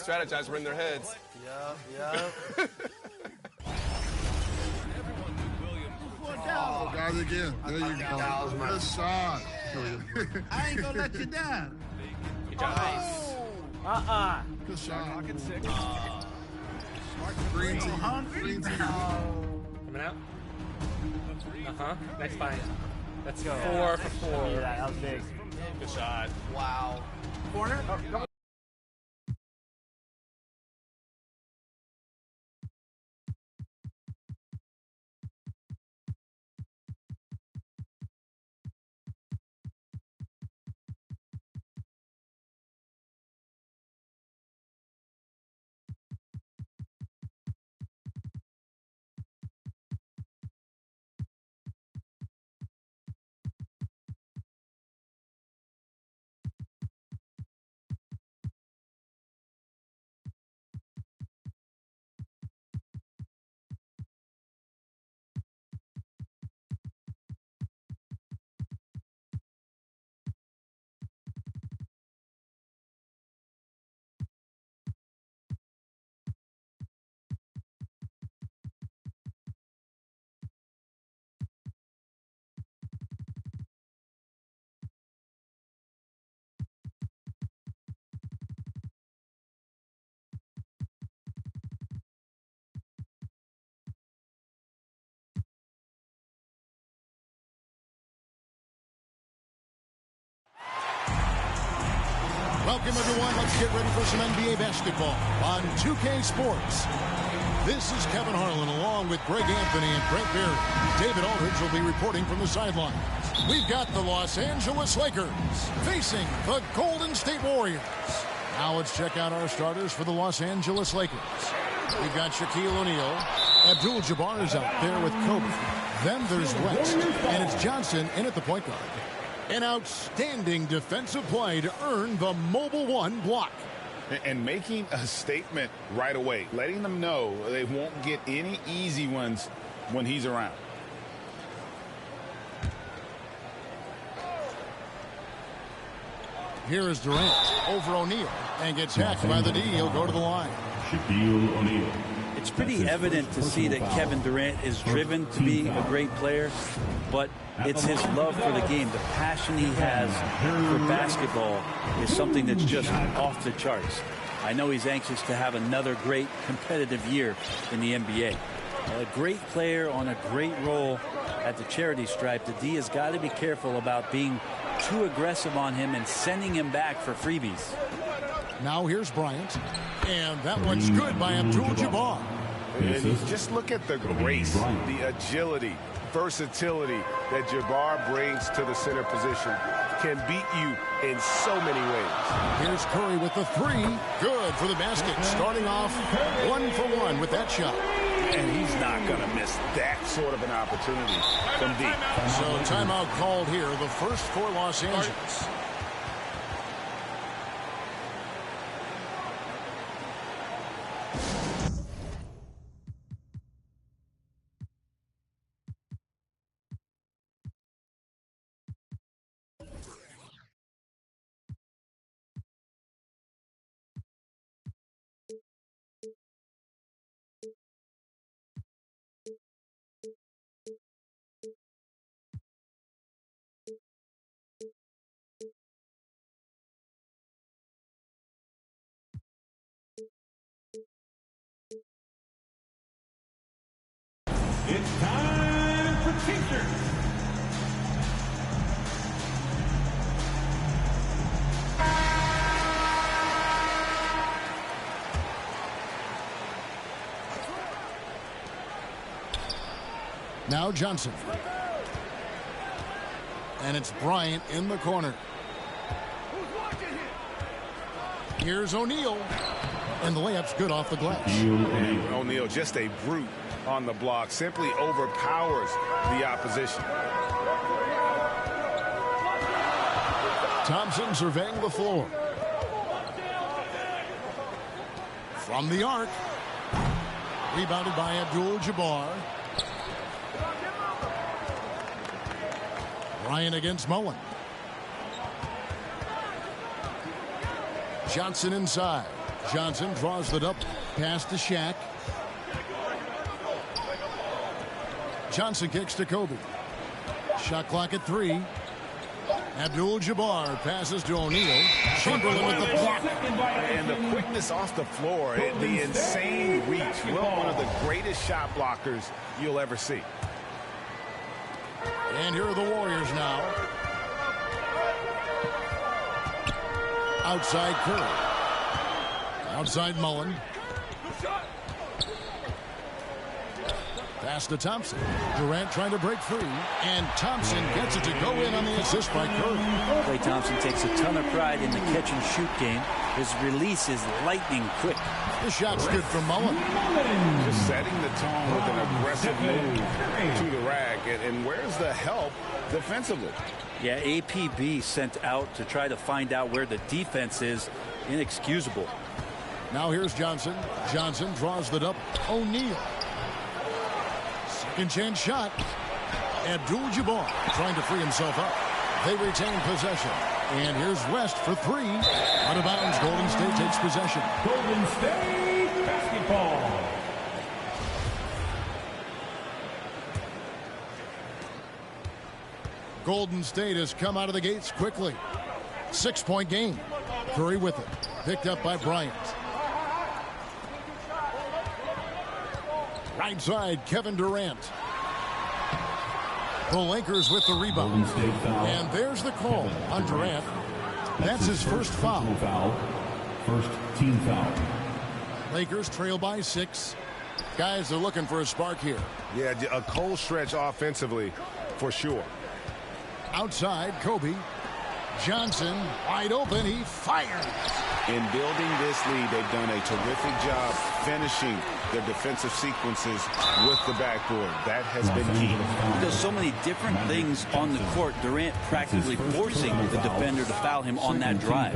strategize. We're in their heads. Yeah. Oh, guys, again. There you go. Good shot. I ain't gonna let you down. Good job. Good shot. Green team. Green team. Coming out. Next fine. Let's go. 4 for 4. Yeah, that was big. Good shot. Wow. Corner. Welcome, everyone. Let's get ready for some NBA basketball on 2K Sports. This is Kevin Harlan along with Greg Anthony and Brent Berry. David Aldridge will be reporting from the sidelines. We've got the Los Angeles Lakers facing the Golden State Warriors. Now let's check out our starters for the Los Angeles Lakers. We've got Shaquille O'Neal. Abdul-Jabbar is out there with Kobe. Then there's West, and it's Johnson in at the point guard. An outstanding defensive play to earn the Mobile One block. And making a statement right away, letting them know they won't get any easy ones when he's around. Here is Durant over O'Neal and gets hacked by the D. He'll go to the line. Shaquille O'Neal. It's pretty evident to see that Kevin Durant is driven to be a great player, but it's his love for the game. The passion he has for basketball is something that's just off the charts. I know he's anxious to have another great competitive year in the NBA. A great player on a great role at the charity stripe. The D has got to be careful about being too aggressive on him and sending him back for freebies. Now here's Bryant, and that one's good by Abdul-Jabbar. And just look at the grace, the agility, versatility that Jabbar brings to the center position. Can beat you in so many ways. Here's Curry with the three. Good for the basket. Starting off 1 for 1 with that shot. And he's not going to miss that sort of an opportunity from deep. So timeout called here, the first for Los Angeles. It's time for teachers. Now Johnson. And it's Bryant in the corner. Here's O'Neal. And the layup's good off the glass. O'Neal, just a brute on the block, simply overpowers the opposition. Thompson surveying the floor. From the arc. Rebounded by Abdul-Jabbar. Bryant against Mullen. Johnson inside. Johnson draws it up. Pass to Shaq. Johnson kicks to Kobe. Shot clock at 3. Abdul-Jabbar passes to O'Neal. Chamberlain with the block. And the quickness off the floor, the insane reach. Well, one of the greatest shot blockers you'll ever see. And here are the Warriors now. Outside Curry. Outside Mullen. Pass to Thompson. Durant trying to break free. And Thompson gets it to go in on the assist by Curry. Klay Thompson takes a ton of pride in the catch-and-shoot game. His release is lightning quick. The shot's good for Mullen. Just setting the tone with an aggressive move to the rack. And where's the help defensively? Yeah, APB sent out to try to find out where the defense is. Inexcusable. Now here's Johnson. Johnson draws it up. O'Neal. Second chance shot. Abdul-Jabbar trying to free himself up. They retain possession. And here's West for 3. Out of bounds. Golden State takes possession. Golden State basketball. Golden State has come out of the gates quickly. 6-point game. Curry with it. Picked up by Bryant. Right side, Kevin Durant. The Lakers with the rebound. And there's the call on Durant. That's his first foul. First team foul. Lakers trail by 6. Guys are looking for a spark here. Yeah, a cold stretch offensively for sure. Outside, Kobe. Johnson, wide open, he fires. In building this lead, they've done a terrific job finishing their defensive sequences with the backboard. That has been key. He does so many different things on the court. Durant practically forcing the defender to foul him on that drive.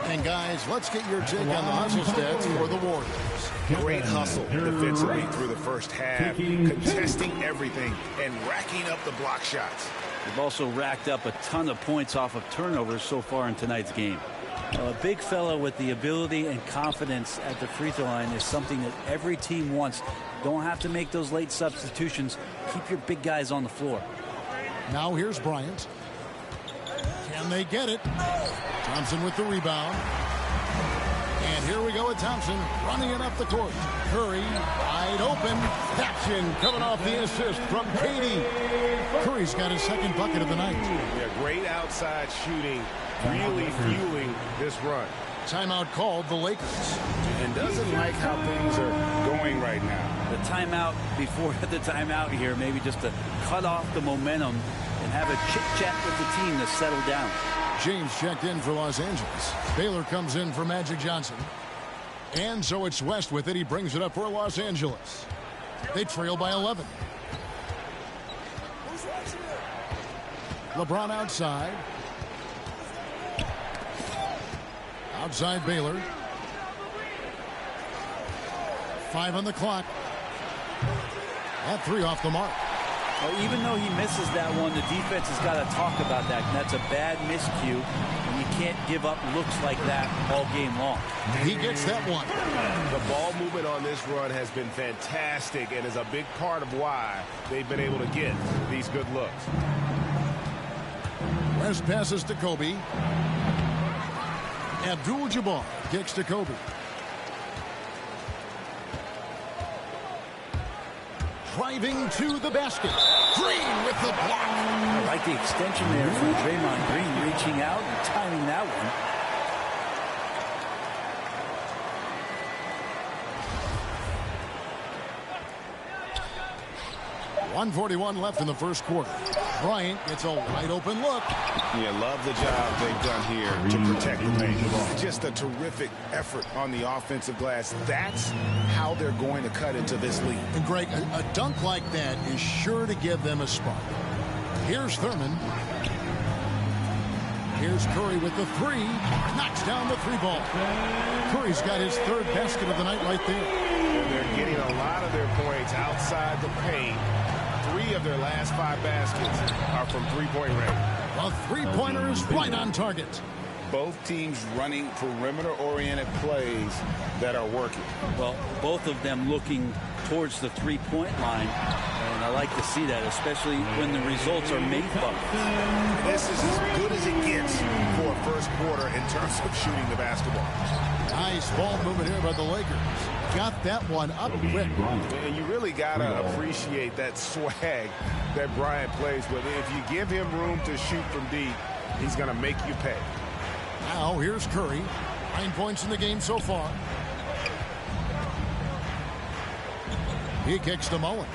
And guys, let's get your take on the hustle stats for the Warriors. Great hustle defensively through the first half, contesting everything and racking up the block shots. They've also racked up a ton of points off of turnovers so far in tonight's game. A big fella with the ability and confidence at the free throw line is something that every team wants. Don't have to make those late substitutions. Keep your big guys on the floor. Now here's Bryant. Can they get it? Thompson with the rebound. And here we go with Thompson running it up the court. Curry wide open. That's in, coming off the assist from Katie. Curry's got his second bucket of the night. Yeah, great outside shooting, really fueling this run. Timeout called the Lakers. And doesn't like how things are going right now. The timeout before the timeout here, maybe just to cut off the momentum and have a chit-chat with the team to settle down. James checked in for Los Angeles. Baylor comes in for Magic Johnson. And so it's West with it. He brings it up for Los Angeles. They trail by 11. LeBron outside. Outside Baylor. 5 on the clock. That 3 off the mark. Well, even though he misses that one, the defense has got to talk about that. And that's a bad miscue. And you can't give up looks like that all game long. He gets that one. The ball movement on this run has been fantastic and is a big part of why they've been able to get these good looks. West passes to Kobe. Abdul-Jabbar kicks to Kobe. Driving to the basket. Green with the block. I like the extension there from Draymond Green, reaching out and timing that one. 1:41 left in the first quarter. Bryant gets a wide open look. Yeah, love the job they've done here to protect the paint. Just a terrific effort on the offensive glass. That's how they're going to cut into this lead. And Greg, a dunk like that is sure to give them a spark. Here's Thurman. Here's Curry with the 3. Knocks down the 3 ball. Curry's got his 3rd basket of the night right there. And they're getting a lot of their points outside the paint. 3 of their last 5 baskets are from 3-point range. The 3-pointer is right on target. both teams running perimeter-oriented plays that are working. Well, both of them looking towards the three-point line, and I like to see that, especially when the results are made buckets. This is as good as it gets for a first quarter in terms of shooting the basketball. Nice ball movement here by the Lakers. Got that one up quick. And you really got to appreciate that swag that Bryant plays with. If you give him room to shoot from deep, he's going to make you pay. Now here's Curry. 9 points in the game so far. He kicks to Mullen.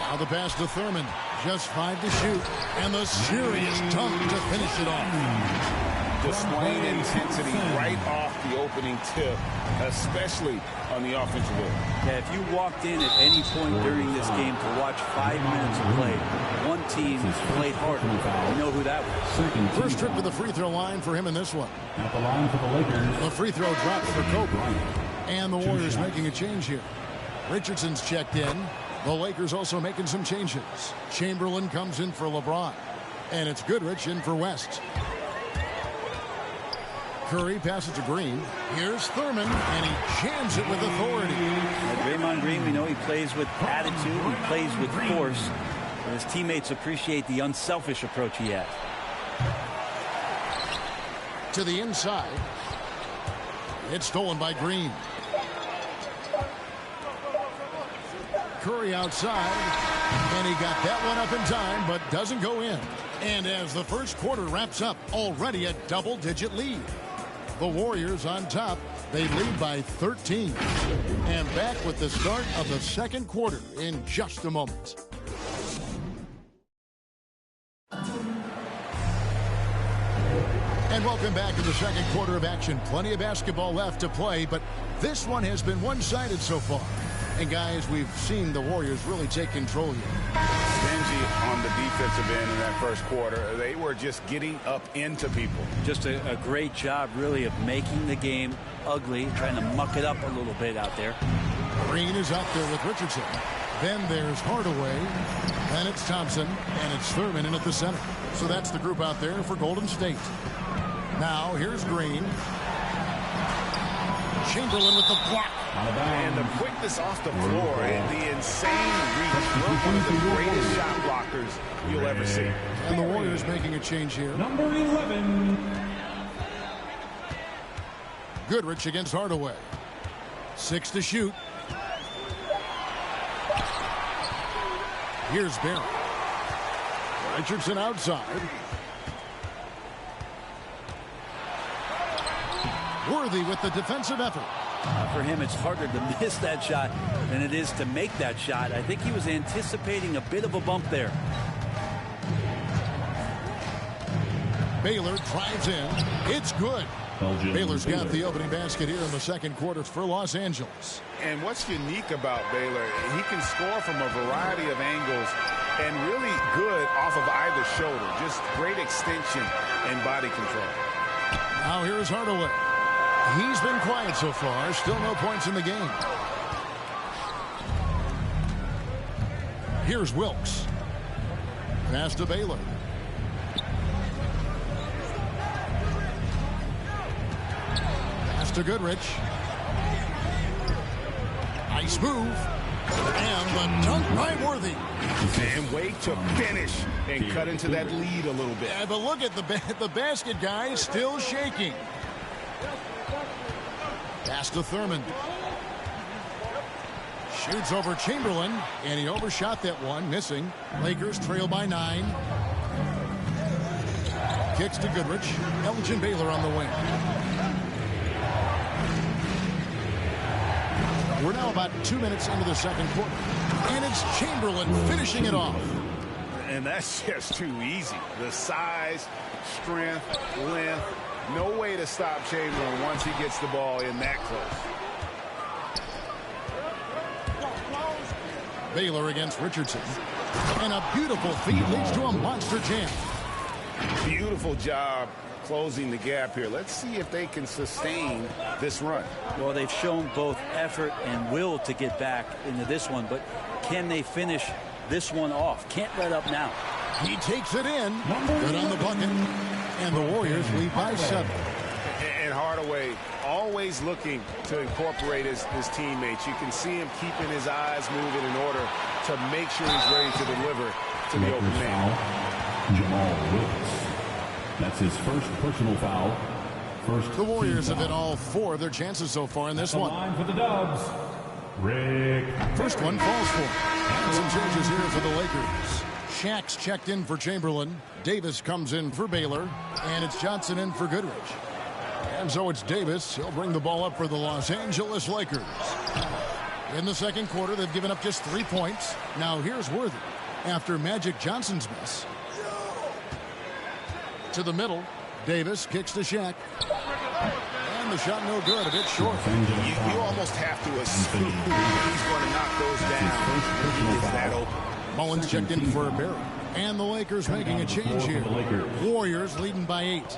Now the pass to Thurman. Just 5 to shoot. And the serious dunk to finish it off. Displaying intensity right off the opening tip, especially on the offensive end. Yeah, if you walked in at any point during this game to watch 5 minutes of play, one team played hard. You know who that was. First trip to the free throw line for him in this one. At the line for the Lakers. The free throw drops for Kobe. And the Warriors making a change here. Richardson's checked in. The Lakers also making some changes. Chamberlain comes in for LeBron. And it's Goodrich in for West. Curry passes to Green. Here's Thurman, and he jams it with authority. Draymond Green, we know he plays with attitude, he plays with force, and his teammates appreciate the unselfish approach he has. To the inside. It's stolen by Green. Curry outside, and he got that one up in time, but doesn't go in. And as the first quarter wraps up, already a double-digit lead. The Warriors on top. They lead by 13. And back with the start of the second quarter in just a moment. And welcome back to the second quarter of action. Plenty of basketball left to play, but this one has been one-sided so far. And guys, we've seen the Warriors really take control here. Stingy on the defensive end in that first quarter. They were just getting up into people. Just a great job, really, of making the game ugly, trying to muck it up a little bit out there. Green is out there with Richardson. Then there's Hardaway. Then it's Thompson. And it's Thurman in at the center. So that's the group out there for Golden State. Now, here's Green. Chamberlain with the block. And the quickness off the floor and the insane reach. One of the greatest shot blockers you'll ever see. And the Warriors making a change here. Number 11. Goodrich against Hardaway. 6 to shoot. Here's Barrett. Richardson outside. Worthy with the defensive effort. For him, it's harder to miss that shot than it is to make that shot. I think he was anticipating a bit of a bump there. Baylor drives in. It's good. Baylor's got the opening basket here in the second quarter for Los Angeles. And what's unique about Baylor, he can score from a variety of angles and really good off of either shoulder. Just great extension and body control. Now here's Hardaway. He's been quiet so far. Still no points in the game. Here's Wilkes. Pass to Baylor. Pass to Goodrich. Nice move. And the dunk by Worthy. And wait to finish and cut into that lead a little bit. Yeah, but look at the basket, guys, still shaking. Pass to Thurman. Shoots over Chamberlain, and he overshot that one, missing. Lakers trail by 9. Kicks to Goodrich. Elgin Baylor on the wing. We're now about 2 minutes into the second quarter. And it's Chamberlain finishing it off. And that's just too easy. The size, strength, length. No way to stop Chamberlain once he gets the ball in that close. Baylor against Richardson. And a beautiful feed leads to a monster jam. Beautiful job closing the gap here. Let's see if they can sustain this run. Well, they've shown both effort and will to get back into this one, but can they finish this one off? Can't let up now. He takes it in. Good on the bucket. And the Warriors lead by 7. And Hardaway always looking to incorporate his teammates. You can see him keeping his eyes moving in order to make sure he's ready to deliver to the open man. Jamal Wilkes. That's his first personal foul. The Warriors have hit all 4 of their chances so far in this one. Line for the Dubs. Rick. First one falls for him. Some changes here for the Lakers. Shaq's checked in for Chamberlain. Davis comes in for Baylor. And it's Johnson in for Goodrich. And so it's Davis. He'll bring the ball up for the Los Angeles Lakers. In the second quarter, they've given up just 3 points. Now here's Worthy. After Magic Johnson's miss. To the middle. Davis kicks to Shaq. And the shot no good, a bit short. You almost have to assume he's going to knock those down when he gets that open. Mullins checked in for Barry. And the Lakers making a change here. Warriors leading by 8.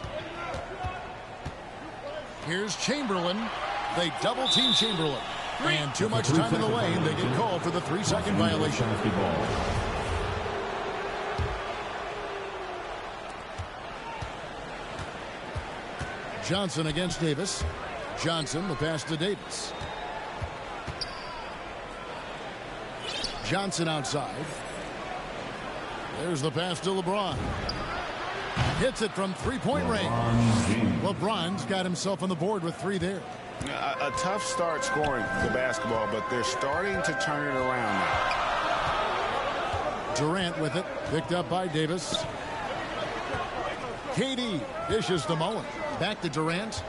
Here's Chamberlain. They double-team Chamberlain. And too much time in the lane. They get called for the 3-second violation. Johnson against Davis. Johnson, the pass to Davis. Johnson outside. There's the pass to LeBron. Hits it from 3-point range. LeBron's got himself on the board with 3 there. A tough start scoring the basketball, but they're starting to turn it around now. Durant with it. Picked up by Davis. KD dishes to Mullen. Back to Durant.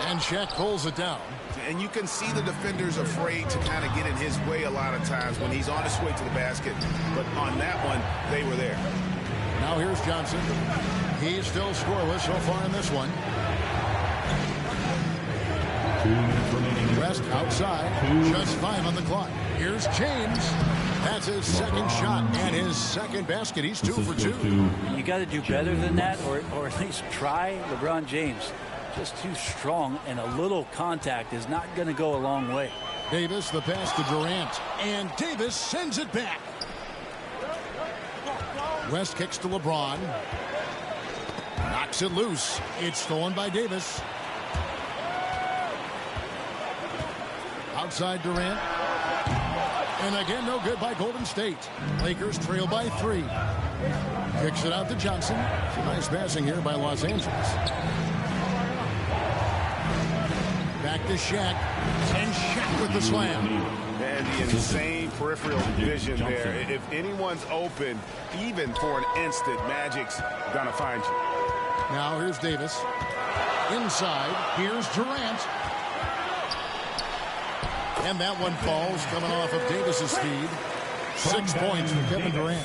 And Shaq pulls it down. And you can see the defenders afraid to kind of get in his way a lot of times when he's on his way to the basket. But on that one, they were there. Now here's Johnson. He's still scoreless so far in this one. 2 minutes remaining. West outside. Just 5 on the clock. Here's James. That's his second shot and his second basket. He's 2 for 2. You got to do better than that, or at least try. LeBron James, just too strong, and a little contact is not going to go a long way. Davis, the pass to Durant, and Davis sends it back. West kicks to LeBron. Knocks it loose. It's stolen by Davis. Outside Durant. And again, no good by Golden State. Lakers trail by 3. Kicks it out to Johnson. Nice passing here by Los Angeles. Back to Shaq. And Shaq with the slam. And the insane peripheral vision there. If anyone's open, even for an instant, Magic's going to find you. Now here's Davis. Inside. Here's Durant. And that one falls, coming off of Davis's feed. 6 points for Kevin Durant.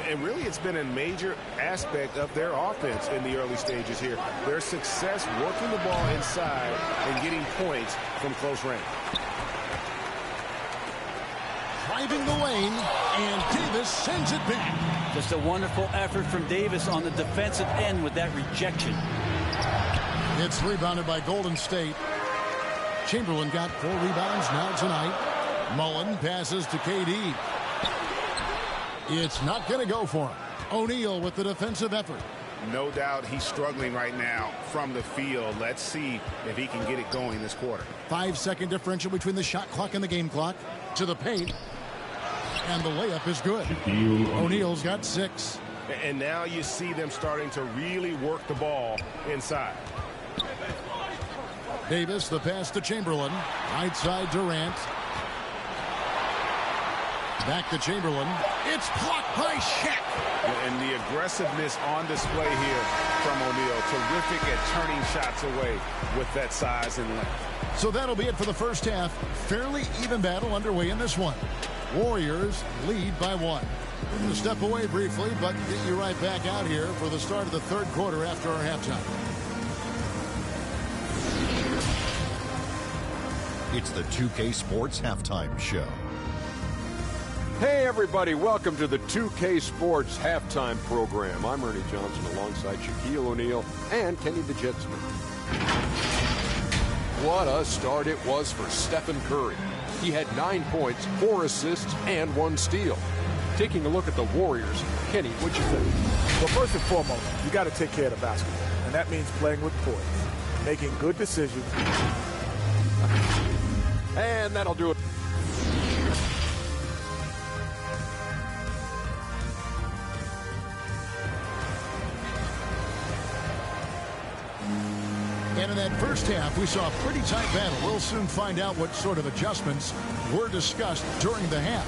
And really, it's been a major aspect of their offense in the early stages here. Their success working the ball inside and getting points from close range. Driving the lane, and Davis sends it back. Just a wonderful effort from Davis on the defensive end with that rejection. It's rebounded by Golden State. Chamberlain got 4 rebounds now tonight. Mullen passes to KD. It's not going to go for him. O'Neal with the defensive effort. No doubt he's struggling right now from the field. Let's see if he can get it going this quarter. 5-second differential between the shot clock and the game clock. To the paint. And the layup is good. O'Neal's got 6. And now you see them starting to really work the ball inside. Davis, the pass to Chamberlain. Right side Durant. Back to Chamberlain. It's blocked by Shaq. And the aggressiveness on display here from O'Neal. Terrific at turning shots away with that size and length. So that'll be it for the first half. Fairly even battle underway in this one. Warriors lead by 1. We're going to step away briefly, but get you right back out here for the start of the third quarter after our halftime. It's the 2K Sports Halftime Show. Hey everybody, welcome to the 2K Sports Halftime Program. I'm Ernie Johnson alongside Shaquille O'Neal and Kenny the Jet Smith. What a start it was for Stephen Curry. He had 9 points, 4 assists, and 1 steal. taking a look at the Warriors. Kenny, what'd you think? Well, first and foremost, you got to take care of the basketball, and that means playing with poise, making good decisions. And that'll do it. And in that first half, we saw a pretty tight battle. We'll soon find out what sort of adjustments were discussed during the half.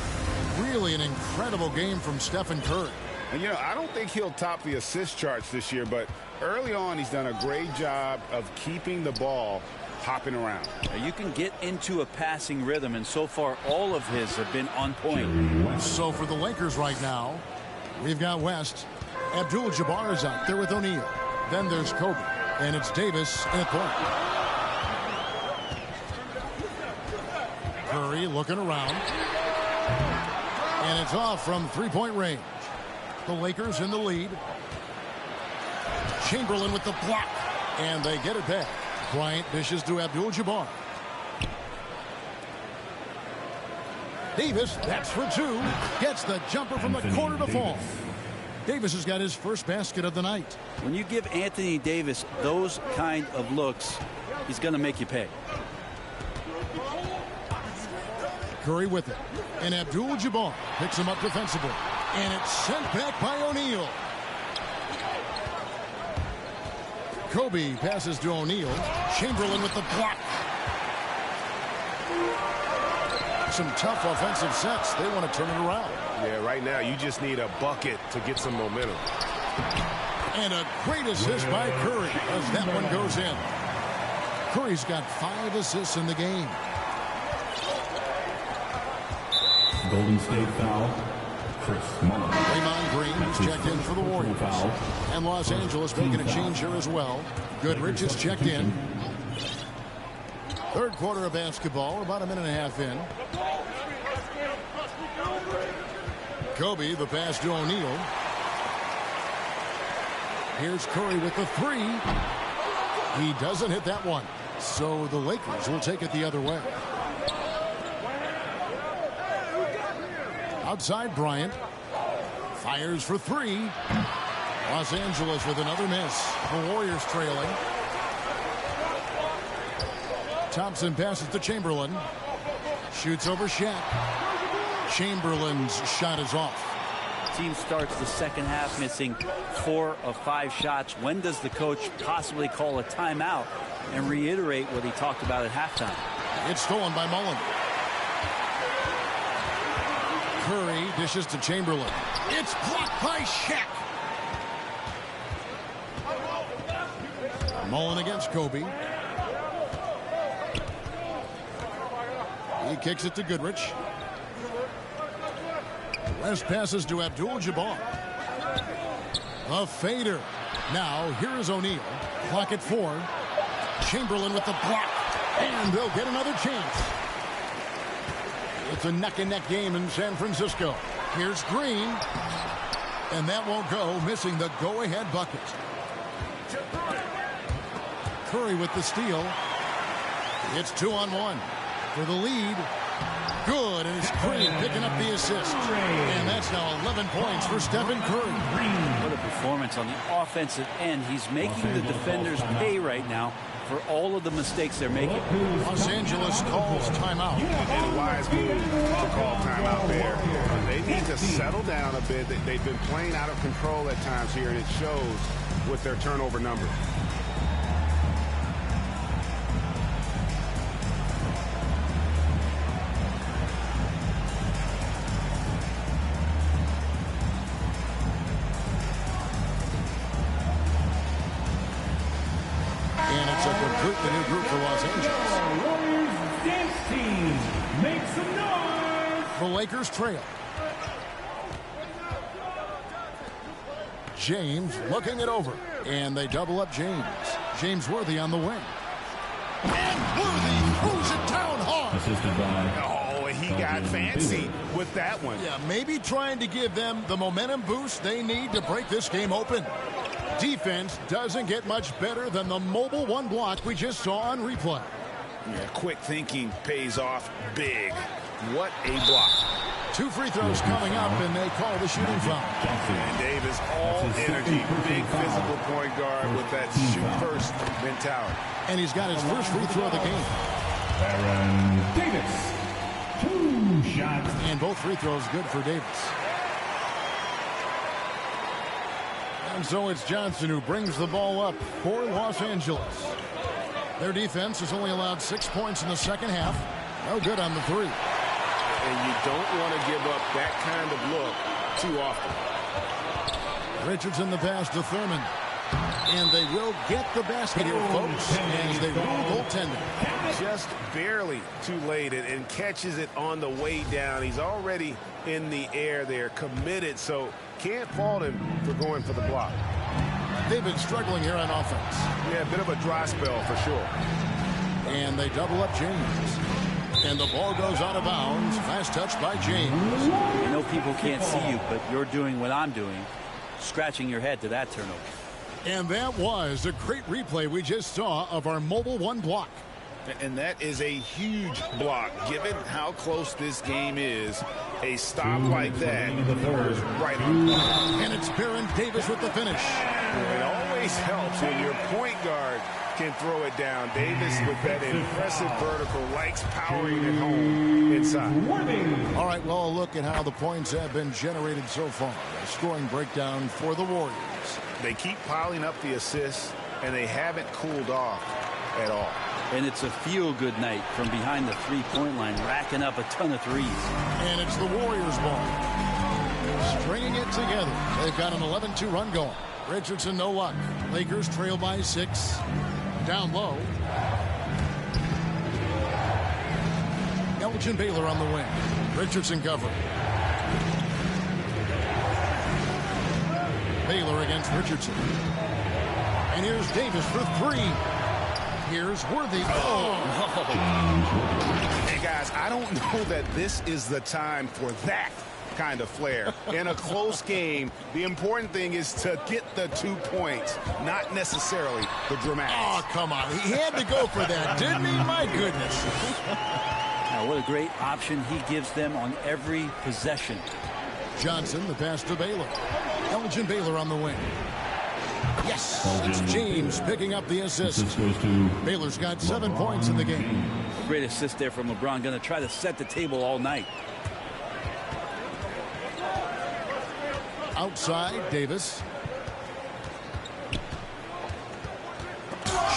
Really an incredible game from Stephen Curry. And, you know, I don't think he'll top the assist charts this year, but early on he's done a great job of keeping the ball hopping around. You can get into a passing rhythm, and so far all of his have been on point. So for the Lakers right now, we've got West. Abdul-Jabbar is out there with O'Neal. Then there's Kobe. And it's Davis in the corner. Curry looking around. And it's off from three-point range. The Lakers in the lead. Chamberlain with the block. And they get it back. Bryant dishes to Abdul-Jabbar. Davis, that's for two. Gets the jumper from the corner to fall. Davis has got his first basket of the night. When you give Anthony Davis those kind of looks, he's going to make you pay. Curry with it. And Abdul-Jabbar picks him up defensively. And it's sent back by O'Neal. Kobe passes to O'Neal. Chamberlain with the block. Some tough offensive sets. They want to turn it around. Yeah, right now you just need a bucket to get some momentum. And a great assist by Curry as that one goes in. Curry's got 5 assists in the game. Golden State foul. Chris Mullin. Draymond Green is checked in for the Warriors. And Los Angeles making a change here as well. Goodrich is checked in. Third quarter of basketball, about a minute and a half in. Kobe, the pass to O'Neal. Here's Curry with the three. He doesn't hit that one. So the Lakers will take it the other way. Outside Bryant. Fires for three. Los Angeles with another miss. The Warriors trailing. Thompson passes to Chamberlain. Shoots over Shaq. Chamberlain's shot is off. Team starts the second half missing 4 of 5 shots. When does the coach possibly call a timeout and reiterate what he talked about at halftime? It's stolen by Mullin. Curry dishes to Chamberlain. It's blocked by Shaq. Mullin against Kobe. He kicks it to Goodrich. West passes to Abdul-Jabbar. A fader. Now, here is O'Neal. Clock at 4. Chamberlain with the block. And they'll get another chance. It's a neck-and-neck game in San Francisco. Here's Green. And that won't go, missing the go-ahead bucket. Curry with the steal. It's 2-on-1 for the lead. Good, and it's Green picking up the assist. And that's now 11 points for Stephen Curry. What a performance on the offensive end. He's making the defenders pay right now for all of the mistakes they're making. Los Angeles calls timeout. And a wise move to call timeout there. They need to settle down a bit. They've been playing out of control at times here, and it shows with their turnover number. The new group for Los Angeles. Warriors dance team, make some noise. The Lakers trail. James looking it over. And they double up James. James Worthy on the wing. And Worthy throws it down hard. Assisted by... Oh, he got fancy with that one. Yeah, maybe trying to give them the momentum boost they need to break this game open. Defense doesn't get much better than the mobile one block we just saw on replay. Yeah, quick thinking pays off big. What a block. 2 free throws coming up, and they call the shooting foul. And Davis, all energy, big physical point guard with that shoot-first mentality. And he's got his first free throw of the game. Aaron Davis. 2 shots. And both free throws good for Davis. And so it's Johnson who brings the ball up for Los Angeles. Their defense has only allowed 6 points in the second half. No good on the 3. And you don't want to give up that kind of look too often. Richardson the pass to Thurman. And they will get the basket here, folks, as they rule goaltending. Just barely too late and catches it on the way down. He's already in the air there, committed, so can't fault him for going for the block. They've been struggling here on offense. Yeah, a bit of a dry spell for sure. And they double up James. And the ball goes out of bounds. Last touch by James. I know people can't see you, but you're doing what I'm doing, scratching your head to that turnover. And that was a great replay we just saw of our Mobile One block. And that is a huge block. Given how close this game is, a stop like that is right on. And it's Baron Davis with the finish. It always helps when your point guard can throw it down. Davis with that impressive vertical, likes powering it home inside. All right, well, a look at how the points have been generated so far. A scoring breakdown for the Warriors. They keep piling up the assists, and they haven't cooled off at all. And it's a feel-good night from behind the three-point line, racking up a ton of threes. And it's the Warriors' ball. Stringing it together. They've got an 11-2 run going. Richardson, no luck. Lakers trail by 6. Down low. Elgin Baylor on the wing. Richardson covering. Baylor against Richardson. And here's Davis for 3. Here's Worthy. Oh. Hey, guys, I don't know that this is the time for that kind of flair. In a close game, the important thing is to get the 2 points, not necessarily the dramatics. Oh, come on. He had to go for that, didn't he? My goodness. Now, what a great option he gives them on every possession. Johnson, the pass to Baylor. Elgin Baylor on the wing. Yes, it's James picking up the assist. Baylor's got 7 points in the game. Great assist there from LeBron. Going to try to set the table all night. Outside, Davis.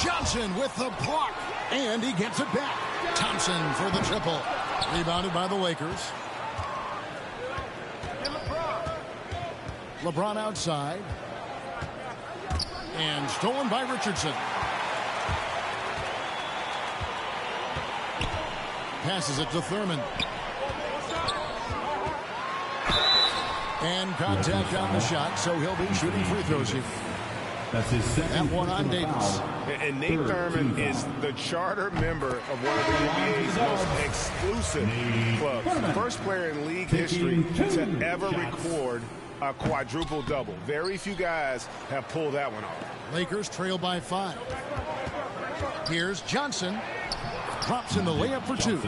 Johnson with the block. And he gets it back. Thompson for the triple. Rebounded by the Lakers. LeBron outside. And stolen by Richardson. Passes it to Thurman. And contact on the shot, so he'll be shooting free throws here. That's his second. That one on Davis. And Nate Thurman is the charter member of one of the NBA's most exclusive clubs. The first player in league history to ever record a quadruple-double. Very few guys have pulled that one off. Lakers trail by 5. Here's Johnson. Drops in the layup for 2.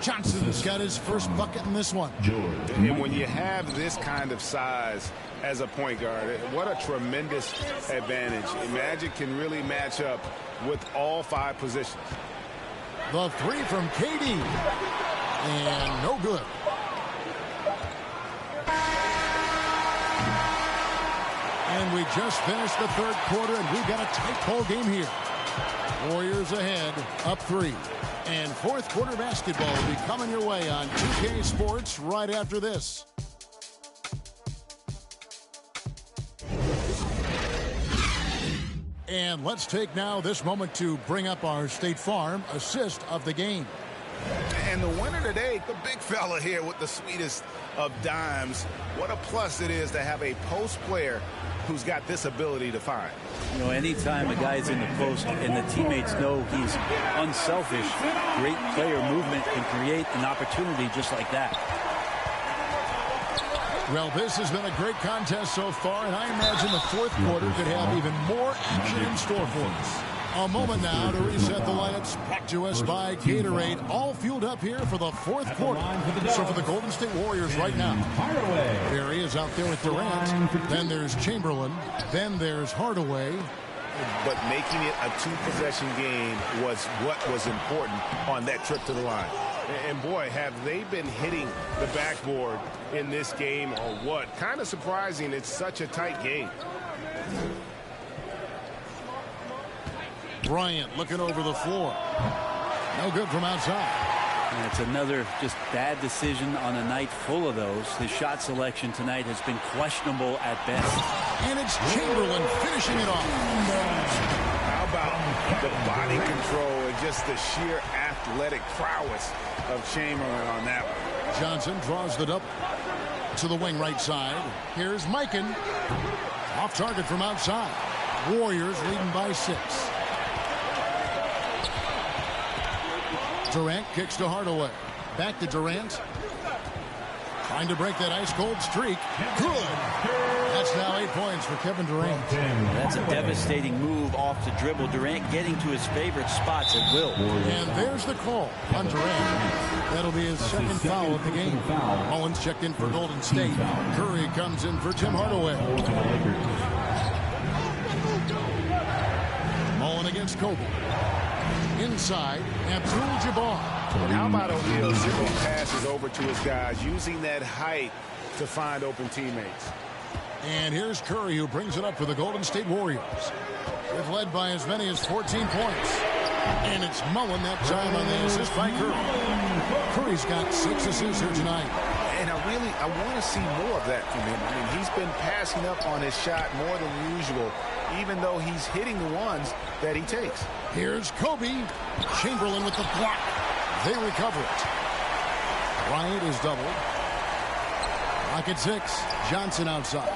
Johnson's got his first bucket in this one. And when you have this kind of size as a point guard, what a tremendous advantage. Magic can really match up with all 5 positions. The 3 from KD. And no good. And we just finished the third quarter, and we've got a tight ball game here. Warriors ahead, up 3. And fourth quarter basketball will be coming your way on 2K Sports right after this. And let's take now this moment to bring up our State Farm assist of the game. And the winner today, the big fella here with the sweetest of dimes. What a plus it is to have a post player who's got this ability to find. You know, anytime a guy's in the post and the teammates know he's unselfish, great player movement can create an opportunity just like that. Well, this has been a great contest so far, and I imagine the fourth quarter could have even more action in store for us. A moment now to reset the lineups. Brought to us by Gatorade. All fueled up here for the fourth quarter. So for the Golden State Warriors right now, Barry is out there with Durant. Then there's Chamberlain. Then there's Hardaway. But making it a two-possession game was what was important on that trip to the line. And boy, have they been hitting the backboard in this game or what? Kind of surprising. It's such a tight game. Bryant looking over the floor. No good from outside. And it's another just bad decision on a night full of those. His shot selection tonight has been questionable at best. And it's Chamberlain finishing it off. How about the body control and just the sheer athletic prowess of Chamberlain on that one? Johnson draws the double. To the wing right side. Here's Mikan. Off target from outside. Warriors leading by 6. Durant kicks to Hardaway. Back to Durant. Trying to break that ice-cold streak. Good. That's now 8 points for Kevin Durant. That's a devastating move off the dribble. Durant getting to his favorite spots at will. And there's the call on Durant. That'll be his second foul of the game. Mullins checked in for Golden State. Curry comes in for Tim Hardaway. Mullen against Kobe. Inside, Abdul-Jabbar. How about O'Neal sending passes over to his guys, using that height to find open teammates? And here's Curry, who brings it up for the Golden State Warriors. They've led by as many as 14 points. And it's Mullen that time on the assist by Curry. Curry's got 6 assists here tonight. And I want to see more of that from him. I mean, he's been passing up on his shot more than usual, even though he's hitting the ones that he takes. Here's Kobe. Chamberlain with the block. They recover it. Bryant is doubled. Lock at 6. Johnson outside.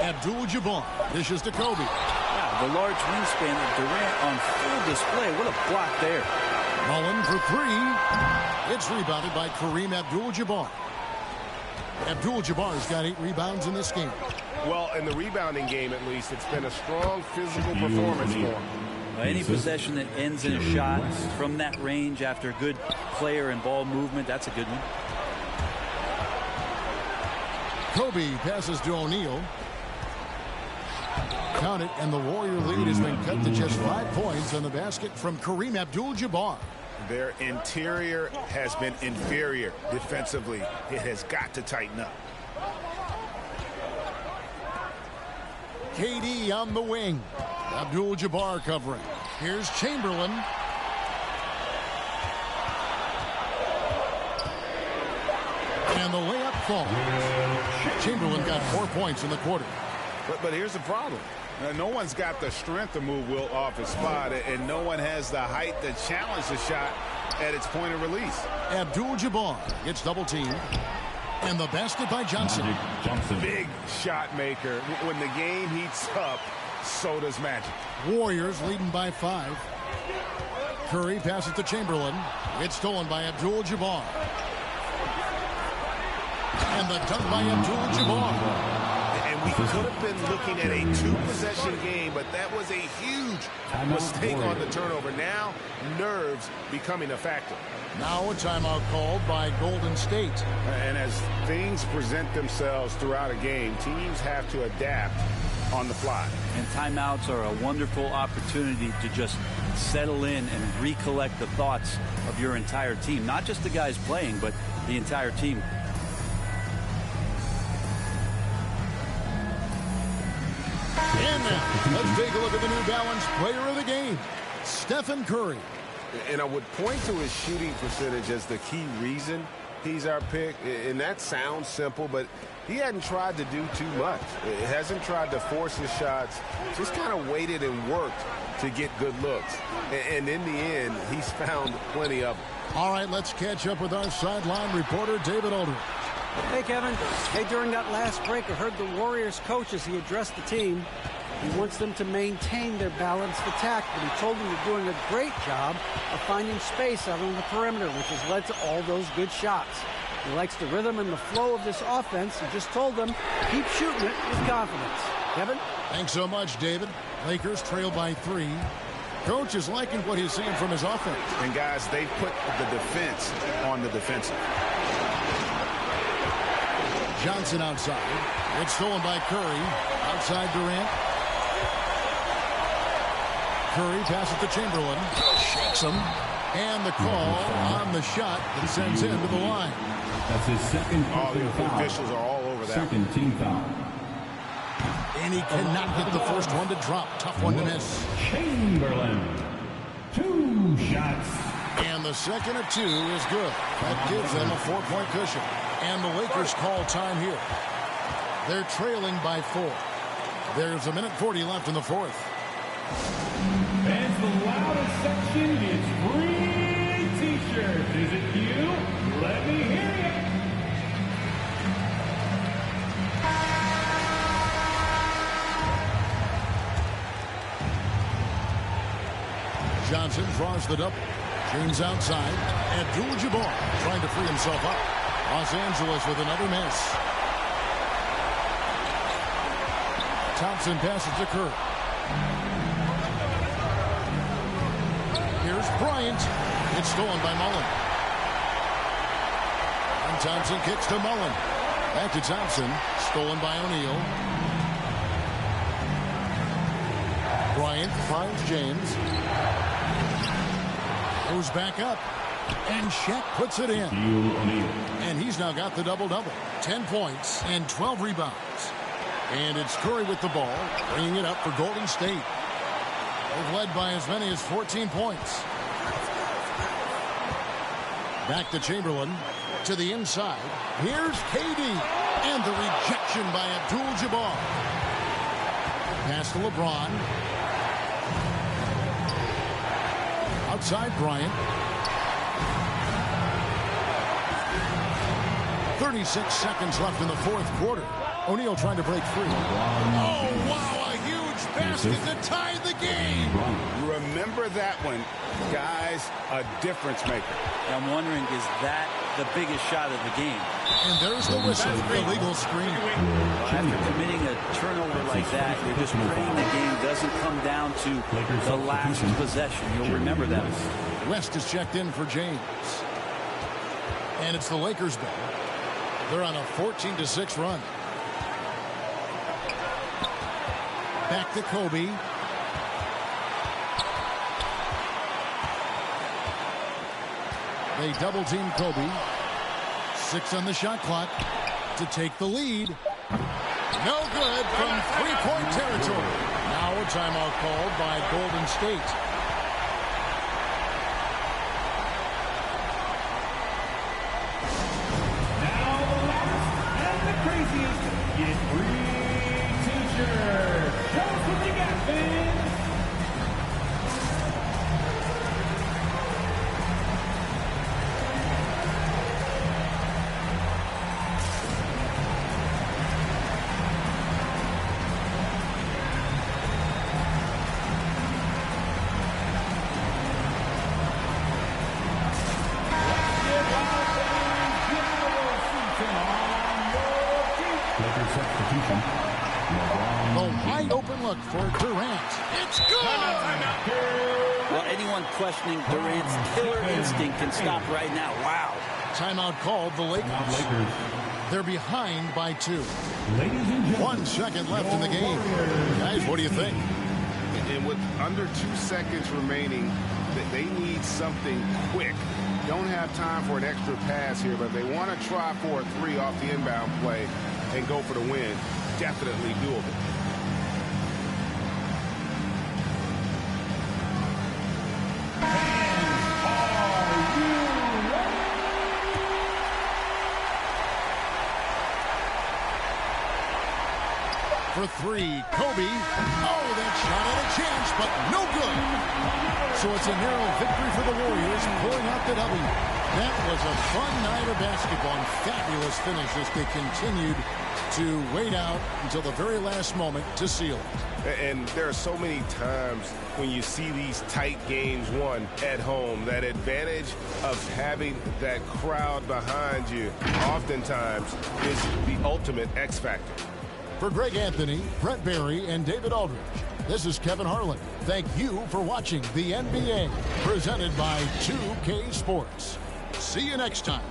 Abdul-Jabbar dishes to Kobe. Wow, the large wingspan of Durant on full display. What a block there. Mullen for 3. It's rebounded by Kareem Abdul-Jabbar. Abdul-Jabbar's got 8 rebounds in this game. Well, in the rebounding game, at least, it's been a strong physical performance for him. Any possession that ends in a shot from that range after good player and ball movement, that's a good one. Kobe passes to O'Neal. Count it, and the Warrior lead has been cut to just 5 points on the basket from Kareem Abdul-Jabbar. Their interior has been inferior defensively. It has got to tighten up. KD on the wing. Abdul-Jabbar covering. Here's Chamberlain. And the layup falls. Chamberlain got 4 points in the quarter. But here's the problem. No one's got the strength to move Wilt off his spot, and no one has the height to challenge the shot at its point of release. Abdul-Jabbar gets double-teamed. And the basket by Johnson. Big shot maker. When the game heats up, so does Magic. Warriors leading by 5. Curry passes to Chamberlain. It's stolen by Abdul-Jabbar. And the dunk by Abdul-Jabbar. And we could have been looking at a 2-possession game, but that was a huge mistake on the turnover. Now, nerves becoming a factor. Now a timeout called by Golden State. And as things present themselves throughout a game, teams have to adapt on the fly. And timeouts are a wonderful opportunity to just settle in and recollect the thoughts of your entire team. Not just the guys playing, but the entire team. And now, let's take a look at the New Balance player of the game, Stephen Curry. And I would point to his shooting percentage as the key reason he's our pick. And that sounds simple, but he hadn't tried to do too much. He hasn't tried to force his shots, just kind of waited and worked to get good looks. And in the end, he's found plenty of them. All right, let's catch up with our sideline reporter, David Aldridge. Hey, Kevin. Hey, during that last break, I heard the Warriors coach as he addressed the team. He wants them to maintain their balanced attack, but he told them they're doing a great job of finding space out on the perimeter, which has led to all those good shots. He likes the rhythm and the flow of this offense. He just told them, keep shooting it with confidence. Kevin? Thanks so much, David. Lakers trail by 3. Coach is liking what he's seeing from his offense. And guys, they put the defense on the defensive. Johnson outside. It's stolen by Curry. Outside Durant. Curry passes to Chamberlain. Shakes him. And the call on the shot that sends him to the line. That's his second foul. The foul. officials are all over that. Second team foul. And he cannot get the first one to drop. Tough one to miss. Chamberlain. 2 shots. And the second of 2 is good. That gives them a 4-point cushion. And the Lakers call time here. They're trailing by 4. There's 1:40 left in the fourth. Fans, the loudest section is free t-shirts. Is it you? Let me hear you. Johnson draws the double. James outside. Abdul-Jabbar trying to free himself up. Los Angeles with another miss. Thompson passes to Kerr. Here's Bryant. It's stolen by Mullen. And Thompson kicks to Mullen. Back to Thompson. Stolen by O'Neal. Bryant finds James. Goes back up. And Shaq puts it in. And he's now got the double-double. 10 points and 12 rebounds. And it's Curry with the ball, bringing it up for Golden State. They've led by as many as 14 points. Back to Chamberlain. To the inside. Here's KD. And the rejection by Abdul-Jabbar. Pass to LeBron. Outside Bryant. 36 seconds left in the fourth quarter. O'Neal trying to break free. Oh, wow, a huge basket to tie the game. Remember that one, guys, a difference maker. I'm wondering, is that the biggest shot of the game? And there's the whistle, illegal screen. After committing a turnover like that, you're just praying the game doesn't come down to the last possession. You'll remember that. West is checked in for James. And it's the Lakers ball. They're on a 14-6 run. Back to Kobe. They double-team Kobe. 6 on the shot clock to take the lead. No good from three-point territory. Now a timeout called by Golden State. Get free t-shirt. Tell us what you got, fans. A wide open look for Durant. It's good! Well, anyone questioning Durant's killer instinct can stop right now. Wow. Timeout called the Lakers. They're behind by 2. 1 second left in the game. Guys, what do you think? And with under 2 seconds remaining, they need something quick. Don't have time for an extra pass here, but they want to try for a 3 off the inbound play and go for the win. Definitely doable. For 3, Kobe. Oh, that shot had a chance, but no good. So it's a narrow victory for the Warriors, pulling out the W. That was a fun night of basketball and fabulous finish as they continued to wait out until the very last moment to seal it. And there are so many times when you see these tight games won at home, that advantage of having that crowd behind you oftentimes is the ultimate X factor. For Greg Anthony, Brett Barry, and David Aldridge, This is Kevin Harlan. Thank you for watching the NBA, presented by 2K Sports. See you next time.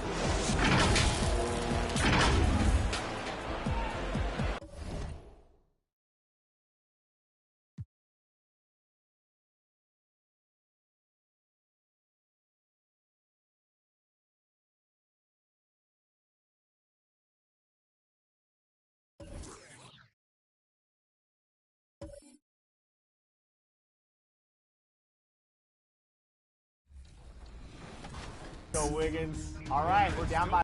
Go Wiggins. All right, we're down by.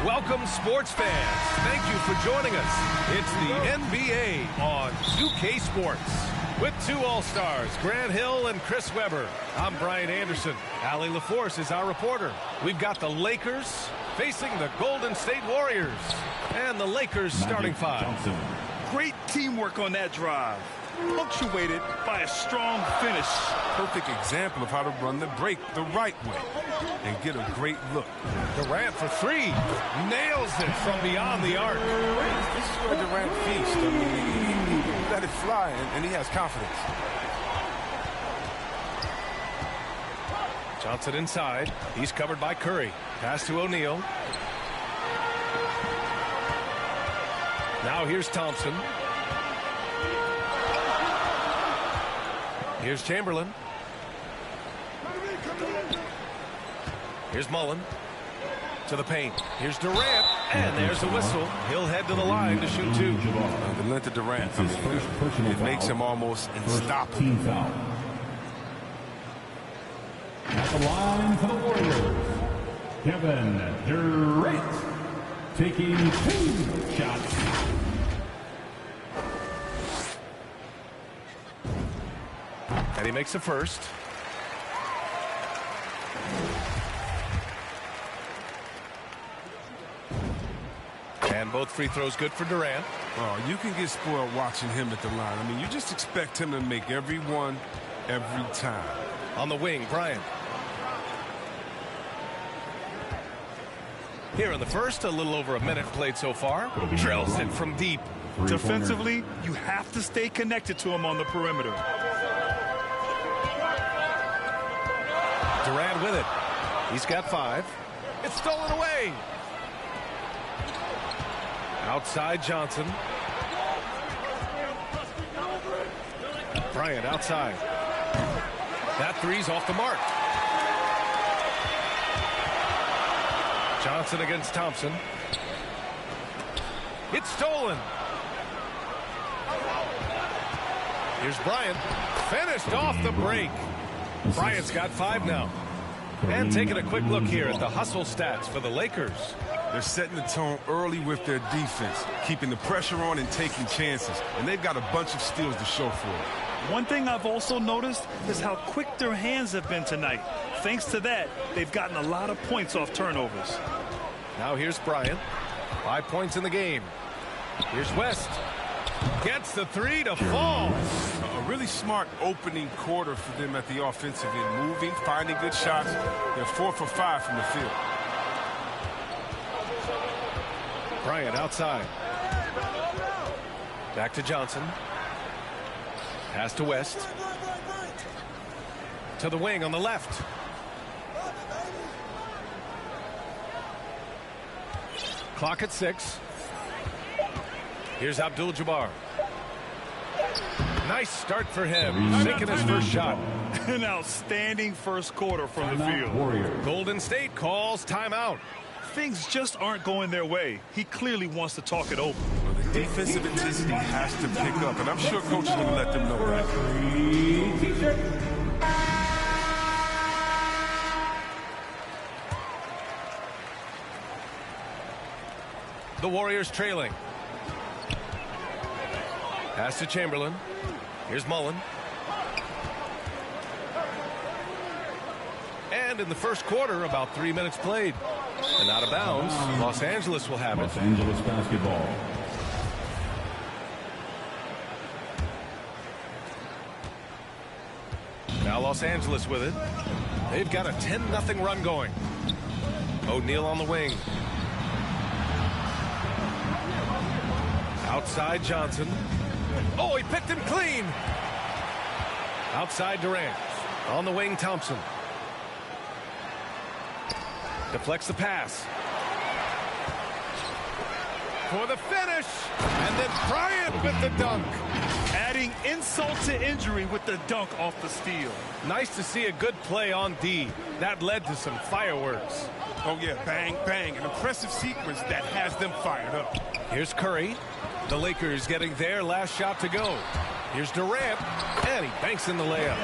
Welcome, sports fans. Thank you for joining us. It's the NBA on 2K Sports. With two All-Stars, Grant Hill and Chris Webber. I'm Brian Anderson. Allie LaForce is our reporter. We've got the Lakers facing the Golden State Warriors. And the Lakers starting five. Great teamwork on that drive. Punctuated by a strong finish. Perfect example of how to run the break the right way and get a great look. Durant for three. Nails it from beyond the arc. This is where Durant feasts. I mean, he let it fly, and he has confidence. Johnson inside. He's covered by Curry. Pass to O'Neal. Now here's Thompson. Here's Chamberlain. Here's Mullen. To the paint. Here's Durant. And there's the whistle. He'll head to the line to shoot two. The length of Durant, it makes him almost unstoppable. At the line for the Warriors, Kevin Durant taking 2 shots. And he makes the first. And both free throws good for Durant. Oh, you can get spoiled watching him at the line. I mean, you just expect him to make every one, every time. On the wing, Bryant. Here in the first, a little over a minute played so far. Drills it from deep. Defensively, you have to stay connected to him on the perimeter. Durant with it. He's got 5. It's stolen away. Outside Johnson. Bryant outside. That three's off the mark. Johnson against Thompson. It's stolen. Here's Bryant. Finished off the break. Bryant's got 5 now. And taking a quick look here at the hustle stats for the Lakers. They're setting the tone early with their defense, keeping the pressure on and taking chances. And they've got a bunch of steals to show for it. One thing I've also noticed is how quick their hands have been tonight. Thanks to that, they've gotten a lot of points off turnovers. Now here's Bryant. 5 points in the game. Here's West. Gets the 3 to fall. A really smart opening quarter for them at the offensive end. Moving, finding good shots. They're 4 for 5 from the field. Bryant outside. Back to Johnson. Pass to West. To the wing on the left. Clock at 6. Here's Abdul-Jabbar. Nice start for him. Making his first shot. An outstanding first quarter from the field. Golden State calls timeout. Things just aren't going their way. He clearly wants to talk it over. Well, the defensive intensity has to pick up, and I'm sure Coach is going to let them know that. The Warriors trailing. Pass to Chamberlain. Here's Mullen. And in the first quarter, about 3 minutes played. And out of bounds, Los Angeles will have it. Los Angeles basketball. Now Los Angeles with it. They've got a 10-0 run going. O'Neal on the wing. Outside Johnson. Oh, he picked him clean. Outside Durant. On the wing, Thompson. Deflects the pass. For the finish. And then Bryant with the dunk. Adding insult to injury with the dunk off the steal. Nice to see a good play on D. That led to some fireworks. Oh, yeah, bang, bang. An impressive sequence that has them fired up. Here's Curry. The Lakers getting their last shot to go. Here's Durant, and he banks in the layup.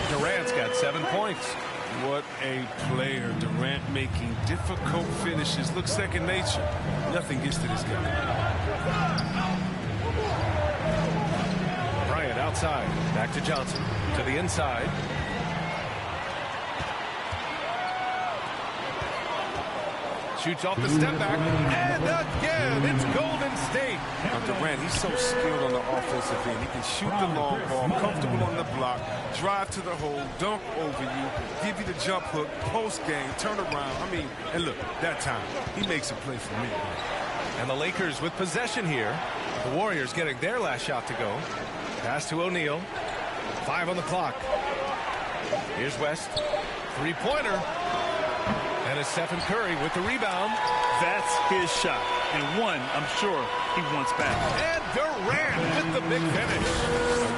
Durant's got 7 points. What a player. Durant making difficult finishes look second nature. Nothing gets to this guy. Bryant outside. Back to Johnson. To the inside. Shoots off the step back. And again, it's Golden State. Now, Durant, he's so skilled on the offensive end. He can shoot the long ball, comfortable on the block, drive to the hole, dunk over you, give you the jump hook, post game, turn around. I mean, and look, that time, he makes a play for me. And the Lakers with possession here. The Warriors getting their last shot to go. Pass to O'Neal. 5 on the clock. Here's West. Three-pointer. And it's Stephen Curry with the rebound. That's his shot. And one, I'm sure, he wants back. And Durant with the big finish.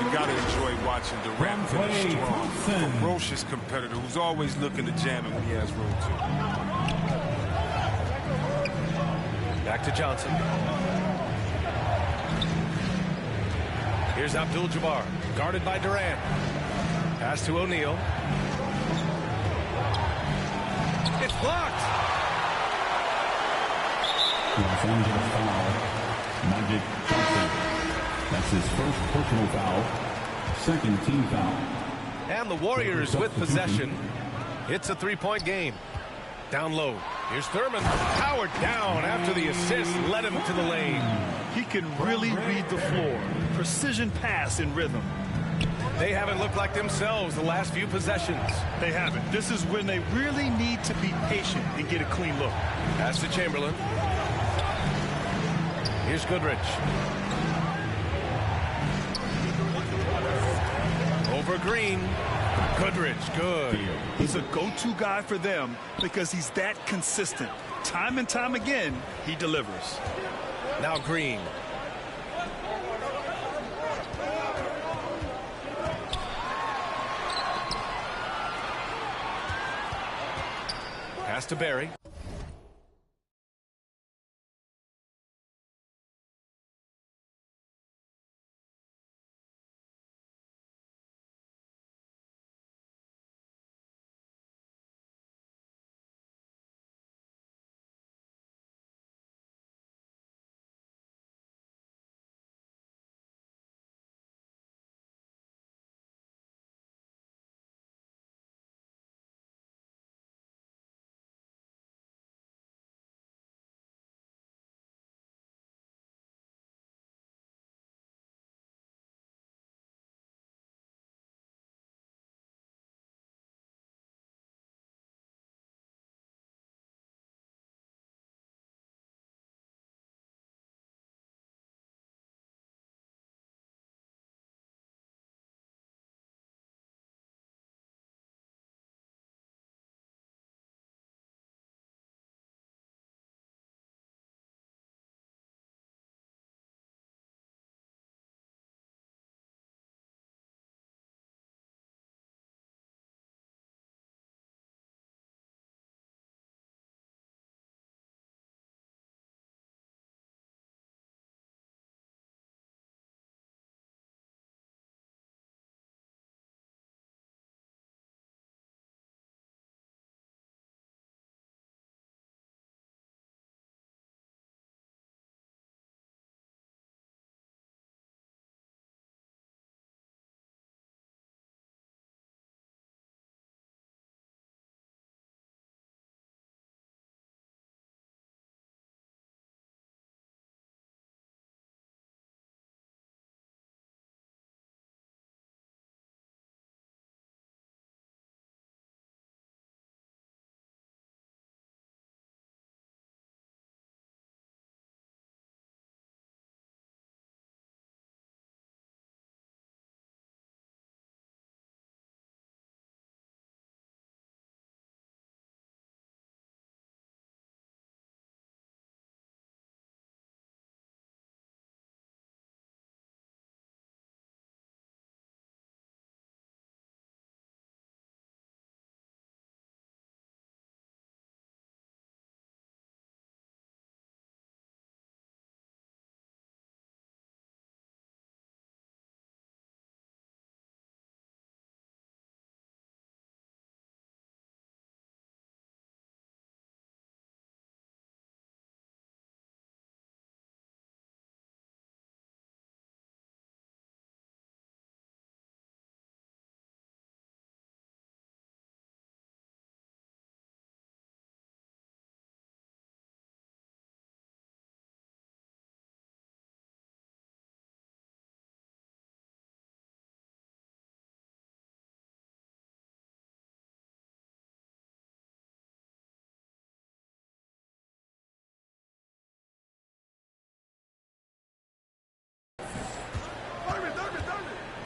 You got to enjoy watching Durant finish strong. Ferocious competitor who's always looking to jam it when he has room to. Back to Johnson. Here's Abdul-Jabbar, guarded by Durant. Pass to O'Neal. It's blocked. Los Angeles foul. Magic Johnson. That's his first personal foul. Second team foul. And the Warriors with possession. It's a three-point game. Down low. Here's Thurman. Powered down after the assist led him to the lane. He can really read the floor. Precision pass in rhythm. They haven't looked like themselves the last few possessions. They haven't. This is when they really need to be patient and get a clean look. Pass to Chamberlain. Here's Goodrich. Over Green. Goodrich, good. He's a go-to guy for them because he's that consistent. Time and time again, he delivers. Now Green. Pass to Barry.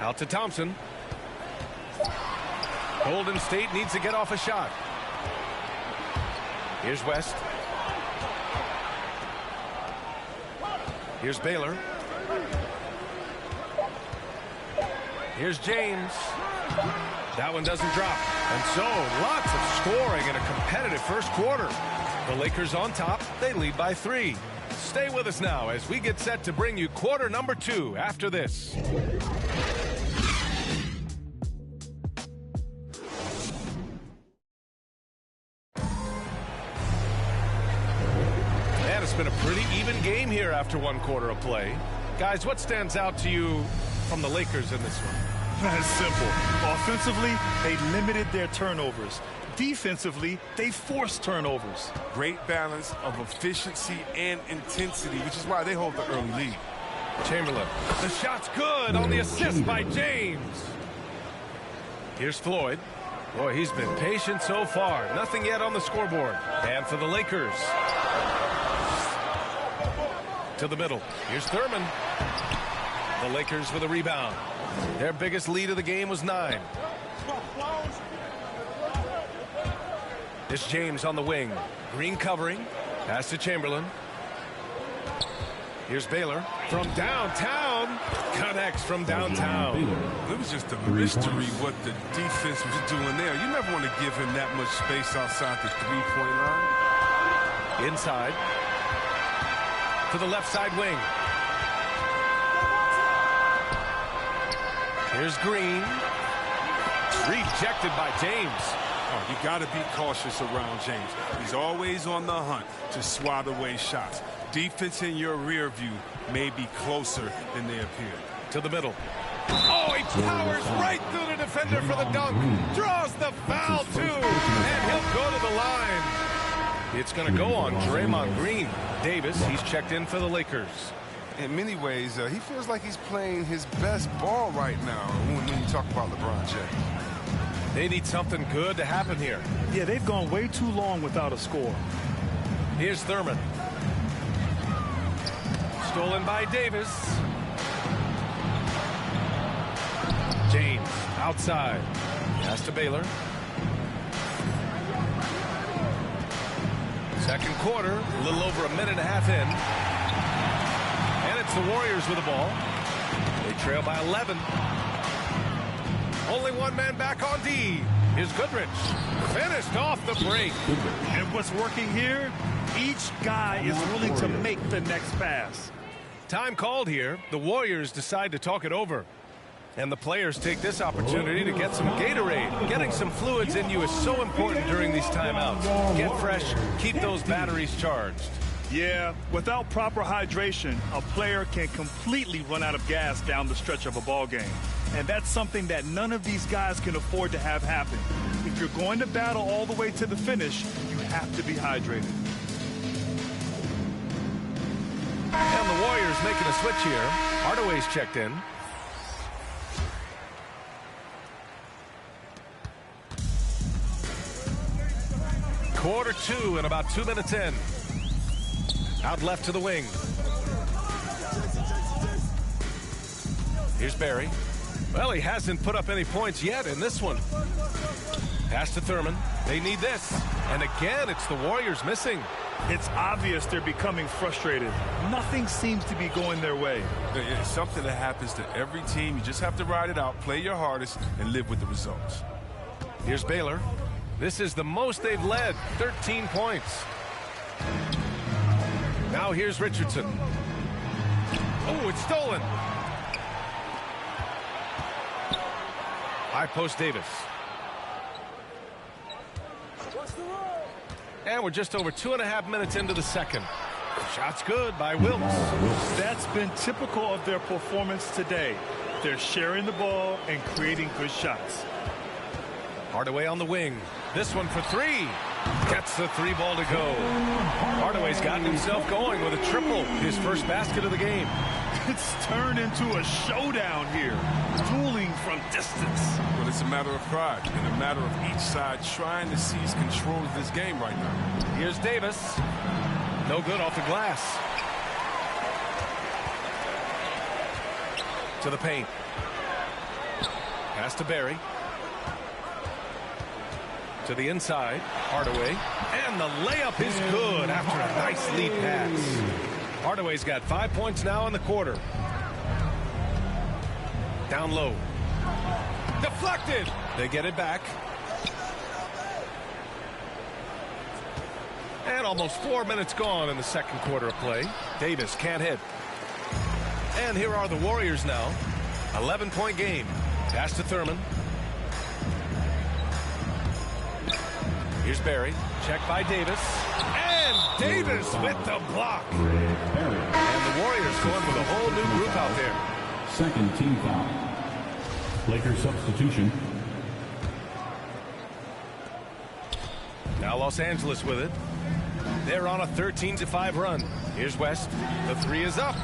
Out to Thompson. Golden State needs to get off a shot. Here's West. Here's Baylor. Here's James. That one doesn't drop. And so, lots of scoring in a competitive first quarter. The Lakers on top. They lead by 3. Stay with us now as we get set to bring you quarter number 2 after this. And it's been a pretty even game here after one quarter of play. Guys, what stands out to you from the Lakers in this one? That's simple. Offensively, they limited their turnovers. Defensively, they forced turnovers. Great balance of efficiency and intensity, which is why they hold the early lead. Chamberlain. The shot's good on the assist by James. Here's Floyd. Boy, he's been patient so far. Nothing yet on the scoreboard. And for the Lakers. To the middle. Here's Thurman. The Lakers with a rebound. Their biggest lead of the game was 9. This James on the wing. Green covering. Pass to Chamberlain. Here's Baylor from downtown. Connects from downtown. It was just a mystery what the defense was doing there. You never want to give him that much space outside the three-point line. Inside. To the left side wing. Here's Green. Rejected by James. Oh, you got to be cautious around James. He's always on the hunt to swat away shots. Defense in your rear view may be closer than they appear. To the middle. Oh, he powers right through the defender for the dunk. Draws the foul, too. And he'll go to the line. It's going to go on Draymond Green. Davis, he's checked in for the Lakers. In many ways, he feels like he's playing his best ball right now when you talk about LeBron James. They need something good to happen here. Yeah, they've gone way too long without a score. Here's Thurman. Stolen by Davis. James outside. Pass to Baylor. Second quarter, a little over a minute and a half in. And it's the Warriors with the ball. They trail by 11. Only one man back on D. Here's Goodrich. Finished off the break. And what's working here? Each guy is willing to make the next pass. Time called here. The Warriors decide to talk it over. And the players take this opportunity to get some Gatorade. Getting some fluids in you is so important during these timeouts. Get fresh, keep those batteries charged. Yeah, without proper hydration, a player can completely run out of gas down the stretch of a ball game. And that's something that none of these guys can afford to have happen. If you're going to battle all the way to the finish, you have to be hydrated. And the Warriors making a switch here. Hardaway's checked in. Quarter 2 and about 2 minutes in. Out left to the wing. Here's Barry. Well, he hasn't put up any points yet in this one. Pass to Thurman. They need this. And again, it's the Warriors missing. It's obvious they're becoming frustrated. Nothing seems to be going their way. It's something that happens to every team. You just have to ride it out, play your hardest, and live with the results. Here's Baylor. This is the most they've led, 13 points. Now here's Richardson. Oh, it's stolen. High post Davis. And we're just over 2.5 minutes into the second. Shot's good by Wilkes. That's been typical of their performance today. They're sharing the ball and creating good shots. Hardaway on the wing. This one for 3. Gets the 3 ball to go. Hardaway's gotten himself going with a triple. His first basket of the game. It's turned into a showdown here. Dueling from distance. Well, it's a matter of pride and a matter of each side trying to seize control of this game right now. Here's Davis. No good off the glass. To the paint. Pass to Barry. To the inside. Hardaway. And the layup is good after a nice lead pass. Hardaway's got 5 points now in the quarter. Down low. Deflected. They get it back. And almost 4 minutes gone in the second quarter of play. Davis can't hit. And here are the Warriors now. 11-point game. Pass to Thurman. Here's Barry. Check by Davis. And Davis with the block. And the Warriors going with a whole new group out there. Second team foul. Lakers substitution. Now Los Angeles with it. They're on a 13-5 run. Here's West. The three is up.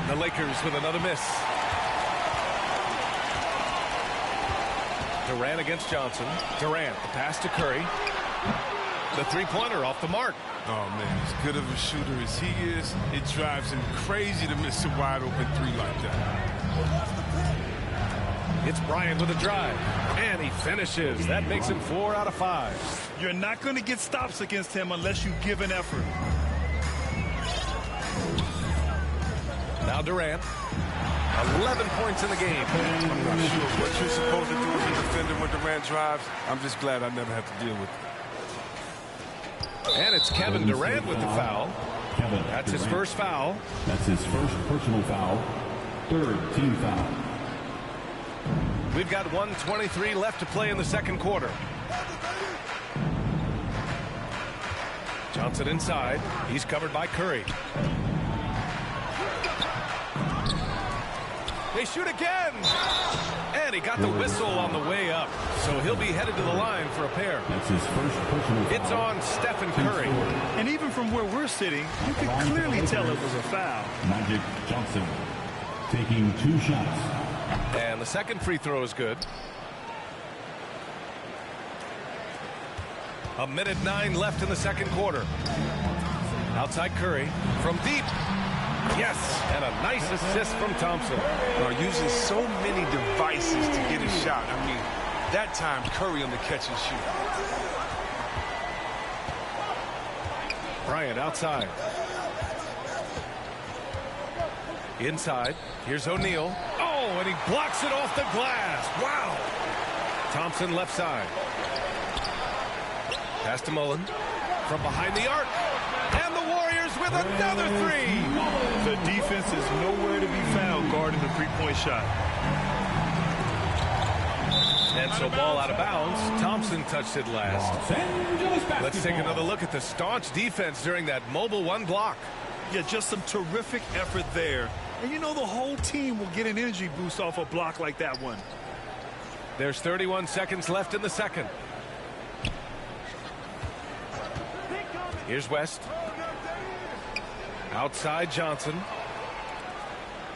The Lakers with another miss. Durant against Johnson. Durant, the pass to Curry. The three-pointer off the mark. Oh, man, as good of a shooter as he is, it drives him crazy to miss a wide-open three like that. It's Bryant with a drive. And he finishes. That makes him 4 out of 5. You're not going to get stops against him unless you give an effort. Now Durant. 11 points in the game. I'm not sure what you're supposed to do as a defender when Durant drives. I'm just glad I never have to deal with it. And it's Kevin Durant with the foul. That's his first foul. That's his first personal foul. Third team foul. We've got 1:23 left to play in the second quarter. Johnson inside. He's covered by Curry. They shoot again. And he got the whistle on the way up. So he'll be headed to the line for a pair. That's his first personal foul. It's on Stephen Curry. And even from where we're sitting, you can clearly tell it was a foul. Magic Johnson taking 2 shots. And the second free throw is good. 1:09 left in the second quarter. Outside Curry from deep. Yes, and a nice assist from Thompson. Using so many devices to get a shot. I mean, that time Curry on the catch and shoot. Bryant outside. Inside. Here's O'Neal. Oh, and he blocks it off the glass. Wow. Thompson left side. Pass to Mullen. From behind the arc. And the Warriors with another three. The defense is nowhere to be found guarding the three-point shot. And so ball out of bounds. Thompson touched it last. Let's take another look at the staunch defense during that mobile one block. Yeah, just some terrific effort there. And you know the whole team will get an energy boost off a block like that one. There's 31 seconds left in the second. Here's West. Outside Johnson.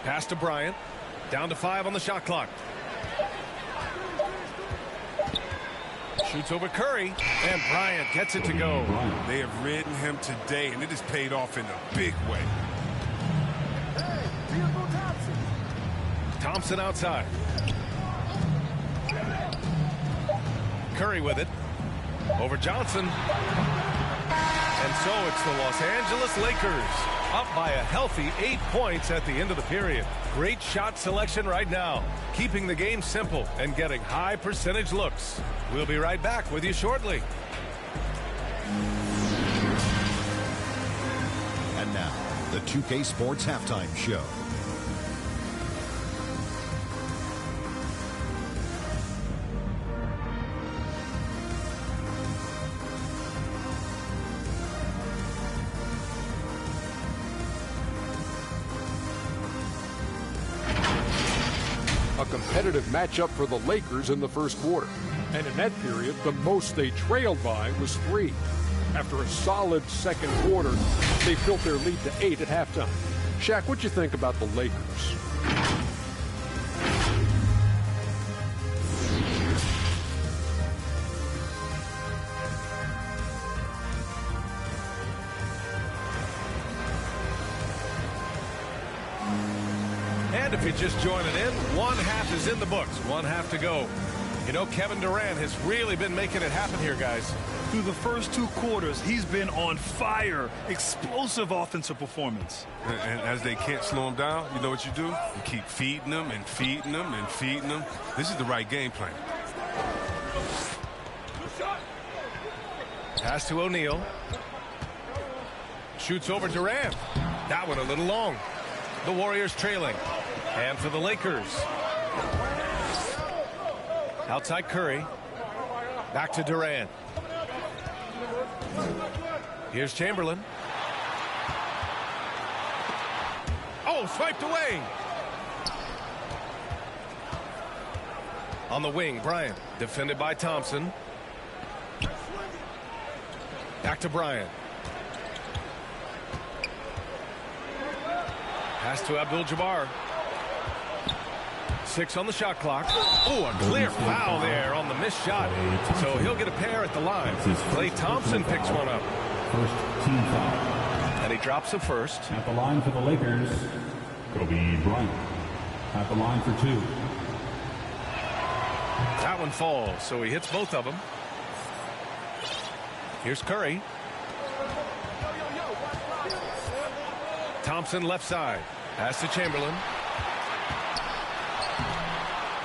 Pass to Bryant. Down to 5 on the shot clock. Shoots over Curry. And Bryant gets it to go. They have ridden him today, and it has paid off in a big way. Thompson outside. Curry with it. Over Johnson. And so it's the Los Angeles Lakers up by a healthy 8 points at the end of the period. Great shot selection right now, keeping the game simple and getting high percentage looks. We'll be right back with you shortly. And now, the 2K Sports Halftime Show. A competitive matchup for the Lakers in the first quarter. And in that period, the most they trailed by was 3. After a solid second quarter, they built their lead to 8 at halftime. Shaq, what'd you think about the Lakers? And if you're just joining in, one half is in the books. One half to go. You know, Kevin Durant has really been making it happen here, guys. Through the first 2 quarters, he's been on fire. Explosive offensive performance. And as they can't slow him down, you know what you do? You keep feeding them and feeding them and feeding them. This is the right game plan. Pass to O'Neal. Shoots over Durant. That one a little long. The Warriors trailing. And for the Lakers. Outside Curry. Back to Durant. Here's Chamberlain. Oh, swiped away. On the wing, Bryant. Defended by Thompson. Back to Bryant. Pass to Abdul-Jabbar. 6 on the shot clock. Oh, a clear foul there on the missed shot. So he'll get a pair at the line. Klay Thompson picks one up. First team foul. And he drops the first. At the line for the Lakers, Kobe Bryant. At the line for 2. That one falls, so he hits both of them. Here's Curry. Thompson left side. Pass to Chamberlain.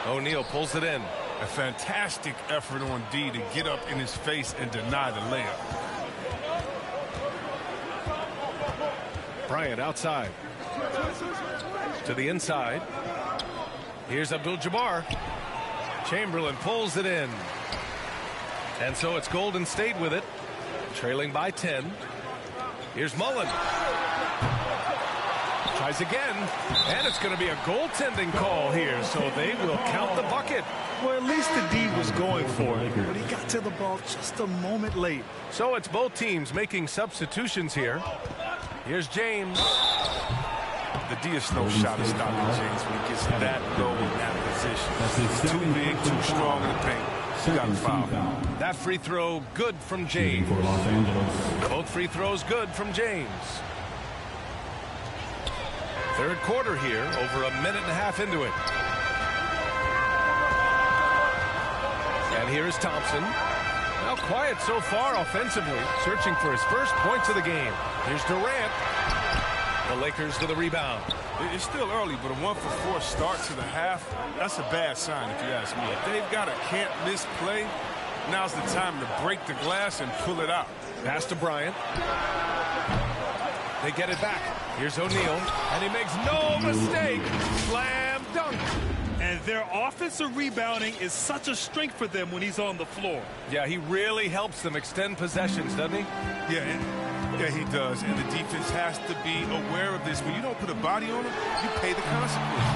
O'Neal pulls it in. A fantastic effort on D to get up in his face and deny the layup. Bryant outside. To the inside. Here's Abdul-Jabbar. Chamberlain pulls it in. And so it's Golden State with it. Trailing by 10. Here's Mullen. Tries again, and it's going to be a goaltending call here, so they will count the bucket. Well, at least the D was going for it, but he got to the ball just a moment late. So it's both teams making substitutions here. Here's James. The D is no shot at stopping James when he gets that low in that position. Too big, too strong in the paint. He got a foul. That free throw good from James. Both free throws good from James. Third quarter here, over a minute and a half into it. And here's Thompson. Well, quiet so far offensively, searching for his first points of the game. Here's Durant. The Lakers with a rebound. It's still early, but a 1-for-4 start to the half, that's a bad sign if you ask me. If they've got a can't-miss play, now's the time to break the glass and pull it out. Pass to Bryant. They get it back. Here's O'Neal, and he makes no mistake. Slam dunk. And their offensive rebounding is such a strength for them when he's on the floor. Yeah, he really helps them extend possessions, doesn't he? Yeah, he does. And the defense has to be aware of this. When you don't put a body on them, you pay the consequences.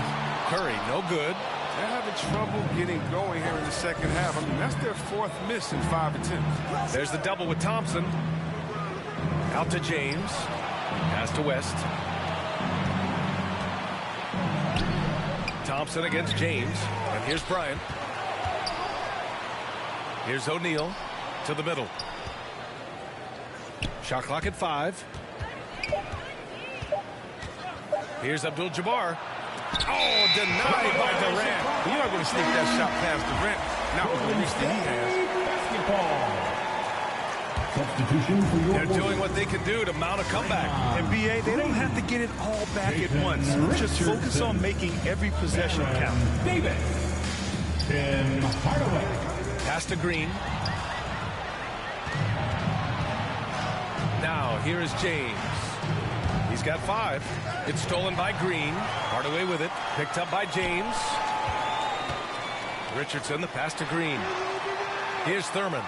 Curry, no good. They're having trouble getting going here in the second half. I mean, that's their 4th miss in 5 attempts. There's the double with Thompson. Out to James. Pass to West. Thompson against James. And here's Bryant. Here's O'Neal to the middle. Shot clock at 5. Here's Abdul-Jabbar. Oh, denied by Durant. You're not going to sneak that shot past Durant. Not with the reach that he has. Substitution for your They're doing what they can do to mount a comeback. And BA, they don't have to get it all back at once. Just focus on making every possession count. David. Tim Hardaway. Pass to Green. Now, here is James. He's got 5. It's stolen by Green. Hardaway with it. Picked up by James. Richardson, the pass to Green. Here's Thurman.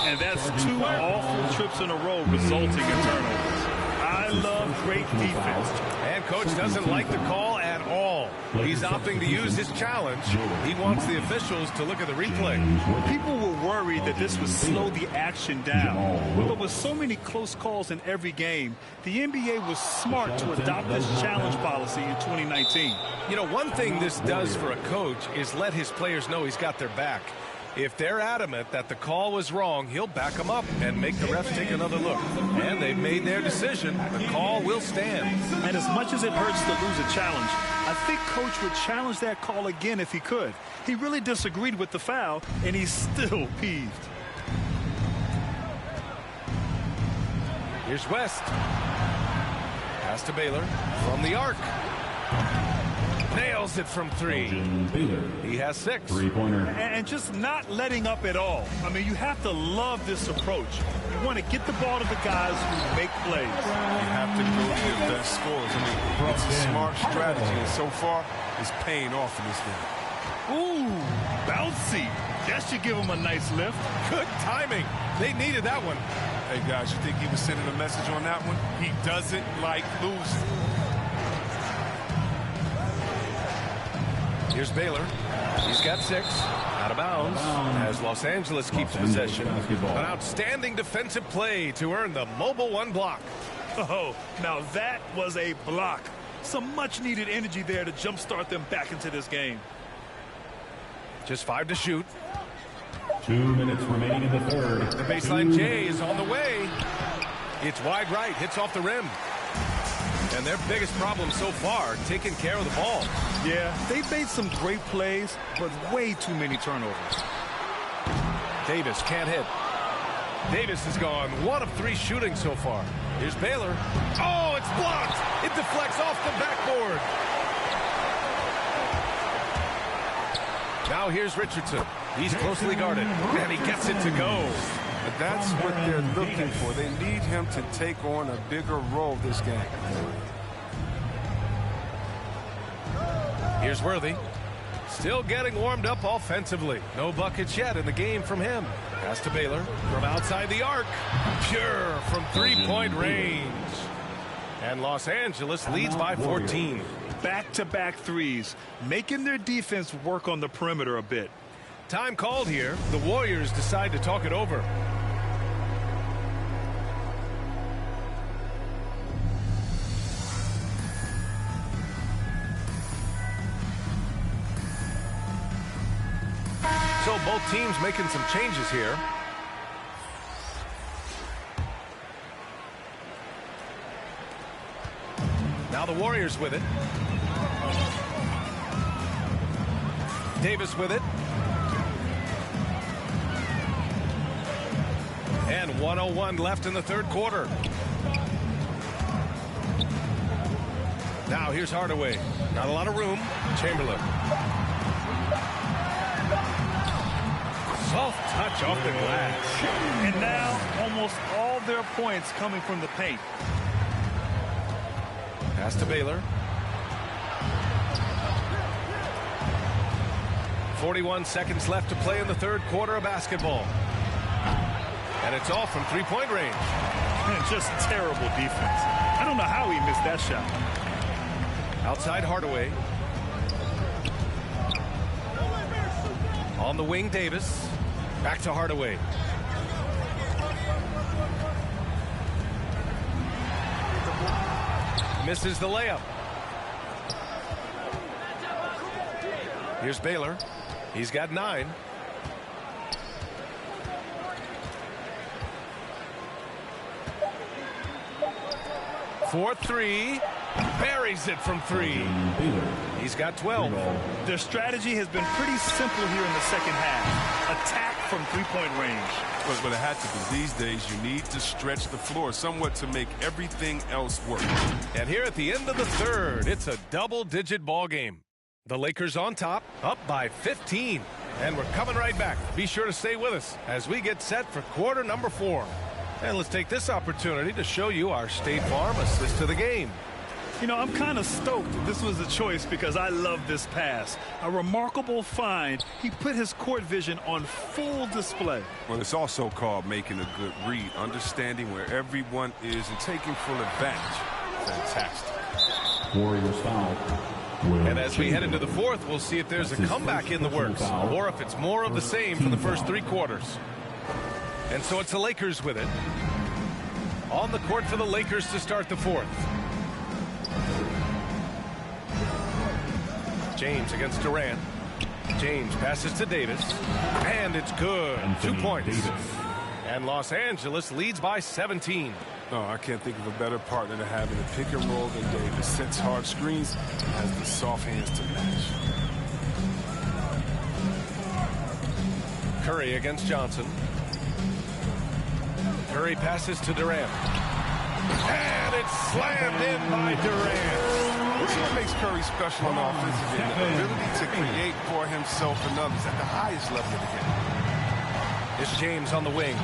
And that's 2 awful trips in a row resulting in turnovers. I love great defense. And coach doesn't like the call at all. He's opting to use his challenge. He wants the officials to look at the replay. People were worried that this would slow the action down. But with so many close calls in every game, the NBA was smart to adopt this challenge policy in 2019. You know, one thing this does for a coach is let his players know he's got their back. If they're adamant that the call was wrong, he'll back them up and make the refs take another look. And they've made their decision. The call will stand. And as much as it hurts to lose a challenge, I think Coach would challenge that call again if he could. He really disagreed with the foul, and he's still peeved. Here's West. Pass to Baylor from the arc. Nails it from 3. He has 6. Three-pointer. And just not letting up at all. I mean, you have to love this approach. You want to get the ball to the guys who make plays. You have to go to your best scores. I mean, it's a smart strategy, and so far, it's paying off in this game. Ooh, bouncy. That should give him a nice lift. Good timing. They needed that one. Hey, guys, you think he was sending a message on that one? He doesn't like losing. Here's Baylor. He's got 6. Out of bounds as Los Angeles keeps possession. An outstanding defensive play to earn the Mobile 1 block. Oh, now that was a block. Some much-needed energy there to jumpstart them back into this game. Just 5 to shoot. 2 minutes remaining in the third. The baseline J is on the way. It's wide right. Hits off the rim. And their biggest problem so far, taking care of the ball. Yeah, they've made some great plays, but way too many turnovers. Davis can't hit. Davis has gone 1 of 3 shooting so far. Here's Baylor. Oh, it's blocked. It deflects off the backboard. Now here's Richardson. He's closely guarded, and he gets it to go. But that's what they're looking for. They need him to take on a bigger role this game. Here's Worthy. Still getting warmed up offensively. No buckets yet in the game from him. Pass to Baylor from outside the arc. Pure from 3-point range. And Los Angeles leads by 14. Back-to-back threes, making their defense work on the perimeter a bit. Time called here. The Warriors decide to talk it over. So both teams making some changes here. Now the Warriors with it. Davis with it. And 1:01 left in the third quarter. Now here's Hardaway. Not a lot of room. Chamberlain. Soft touch off the glass. And now almost all their points coming from the paint. Pass to Baylor. 41 seconds left to play in the third quarter of basketball. And it's off from 3-point range. And just terrible defense. I don't know how he missed that shot. Outside Hardaway. On the wing, Davis. Back to Hardaway. Misses the layup. Here's Baylor. He's got 9. For 3. Buries it from 3. He's got 12. Their strategy has been pretty simple here in the second half. Attack from 3-point range. But it had to be. These days, you need to stretch the floor somewhat to make everything else work. And here at the end of the third, it's a double-digit ball game. The Lakers on top, up by 15. And we're coming right back. Be sure to stay with us as we get set for quarter number 4. And let's take this opportunity to show you our State Farm assist to the game. You know, I'm kind of stoked this was a choice because I love this pass. A remarkable find. He put his court vision on full display. Well, it's also called making a good read, understanding where everyone is and taking full advantage. Fantastic. Warriors foul. And as we head into the fourth, we'll see if there's a comeback in the works or if it's more of the same from the first 3 quarters. And so it's the Lakers with it. On the court for the Lakers to start the fourth. James against Durant. James passes to Davis, and it's good. 2 points. And Los Angeles leads by 17. Oh, I can't think of a better partner to have in the pick and roll than Davis. Sets hard screens, has the soft hands to match. Curry against Johnson. Curry passes to Durant. And it's slammed in by Durant. This is what makes Curry special on the offensive end. The ability to create for himself and others at the highest level of the game. It's James on the wing.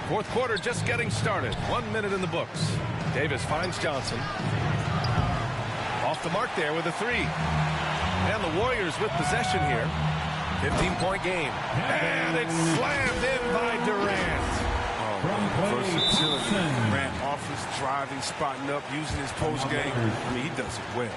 Fourth quarter just getting started. 1 minute in the books. Davis finds Johnson. Off the mark there with a three. And the Warriors with possession here. 15-point game. And it's slammed in by Durant. Versatility. Durant offense, driving, spotting up, using his post game. I mean, he does it well.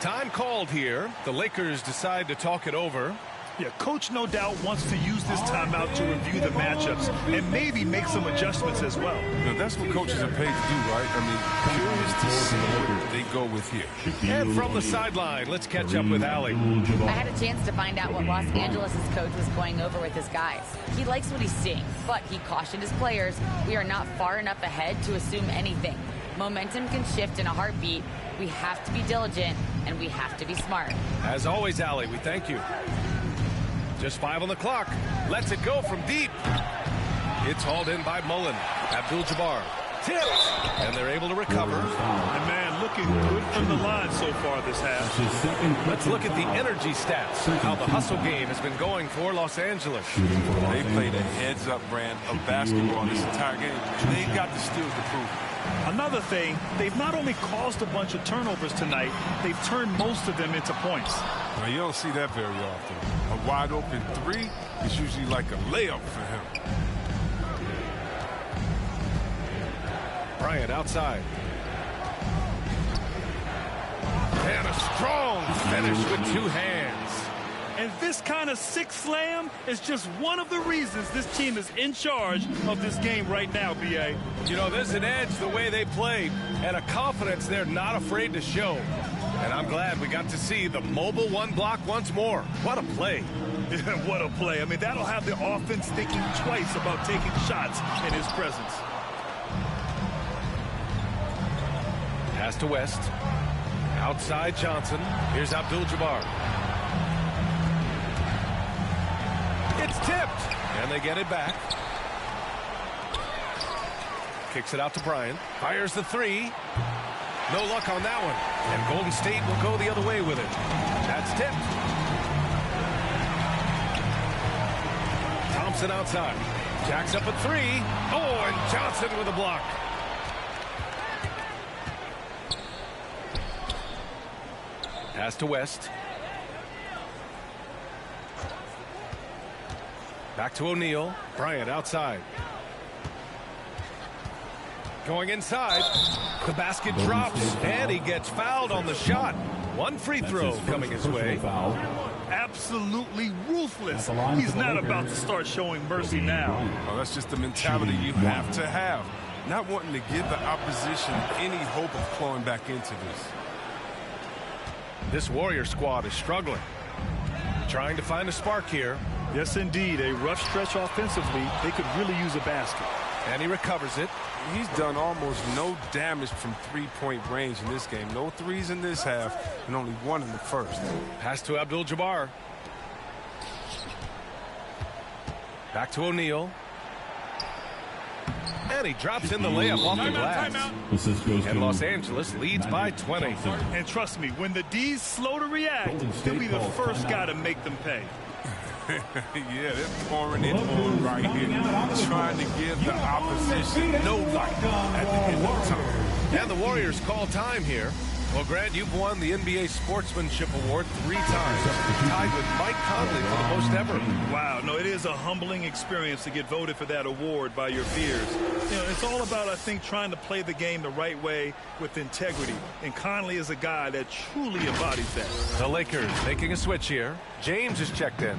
Time called here. The Lakers decide to talk it over. Yeah, coach no doubt wants to use this timeout to review the matchups and maybe make some adjustments as well. You know, that's what coaches are paid to do, right? I mean, curious to see what they go with here. And from the sideline, let's catch up with Allie. I had a chance to find out what Los Angeles' coach was going over with his guys. He likes what he's seeing, but he cautioned his players, we are not far enough ahead to assume anything. Momentum can shift in a heartbeat. We have to be diligent, and we have to be smart. As always, Allie, we thank you. Just 5 on the clock. Lets it go from deep. It's hauled in by Mullen. Abdul-Jabbar. Tipped. And they're able to recover. And man, looking good from the line so far this half. Let's look at the energy stats. How the hustle game has been going for Los Angeles. They played a heads-up brand of basketball this entire game. They've got the skills to prove it. Another thing, they've not only caused a bunch of turnovers tonight, they've turned most of them into points. Now, you don't see that very often. A wide-open three is usually like a layup for him. Bryant outside. And a strong finish with 2 hands. And this kind of sick slam is just one of the reasons this team is in charge of this game right now, B.A. You know, there's an edge the way they play and a confidence they're not afraid to show. And I'm glad we got to see the mobile one block once more. What a play. What a play. I mean, that'll have the offense thinking twice about taking shots in his presence. Pass to West. Outside Johnson. Here's Abdul-Jabbar. It's tipped. And they get it back. Kicks it out to Bryant. Fires the three. No luck on that one. And Golden State will go the other way with it. That's tipped. Thompson outside. Jacks up a three. Oh, and Johnson with a block. Pass to West. Back to O'Neal. Bryant outside. Going inside. The basket drops, and he gets fouled on the shot. One free throw coming his way. Absolutely ruthless. He's not about to start showing mercy now. Well, that's just the mentality you have to have. Not wanting to give the opposition any hope of clawing back into this. This Warrior squad is struggling. Trying to find a spark here. Yes, indeed. A rough stretch offensively. They could really use a basket. And he recovers it. He's done almost no damage from three-point range in this game. No threes in this half, and only one in the first. Pass to Abdul-Jabbar. Back to O'Neal. And he drops in the layup off the glass. And Los Angeles leads by 20. And trust me, when the D's slow to react, he'll be the first guy to make them pay. Yeah, they're pouring it on right here. Trying to give the opposition no life at the end of the time. And the Warriors call time here. Well, Grant, you've won the NBA Sportsmanship Award 3 times. Tied with Mike Conley for the most ever. Wow, no, it is a humbling experience to get voted for that award by your peers. You know, it's all about, I think, trying to play the game the right way with integrity. And Conley is a guy that truly embodies that. The Lakers making a switch here. James is checked in.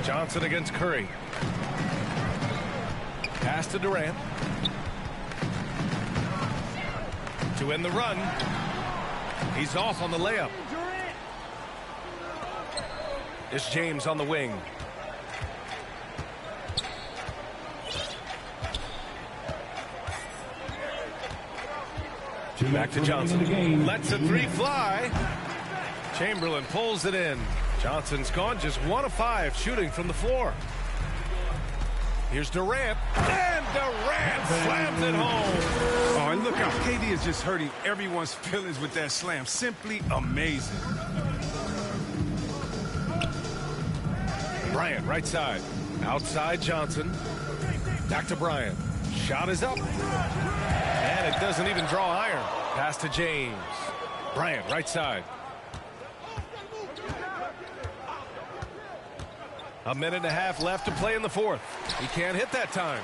Johnson against Curry. Pass to Durant. To win the run. He's off on the layup. It's James on the wing. Back to Johnson. Lets a three fly. Chamberlain pulls it in. Johnson's gone just 1 of 5 shooting from the floor. Here's Durant. And Durant slams it home. Oh, and look how KD is just hurting everyone's feelings with that slam. Simply amazing. Bryant, right side. Outside Johnson. Back to Bryant. Shot is up. And it doesn't even draw iron. Pass to James. Bryant, right side. A minute and a half left to play in the fourth. He can't hit that time.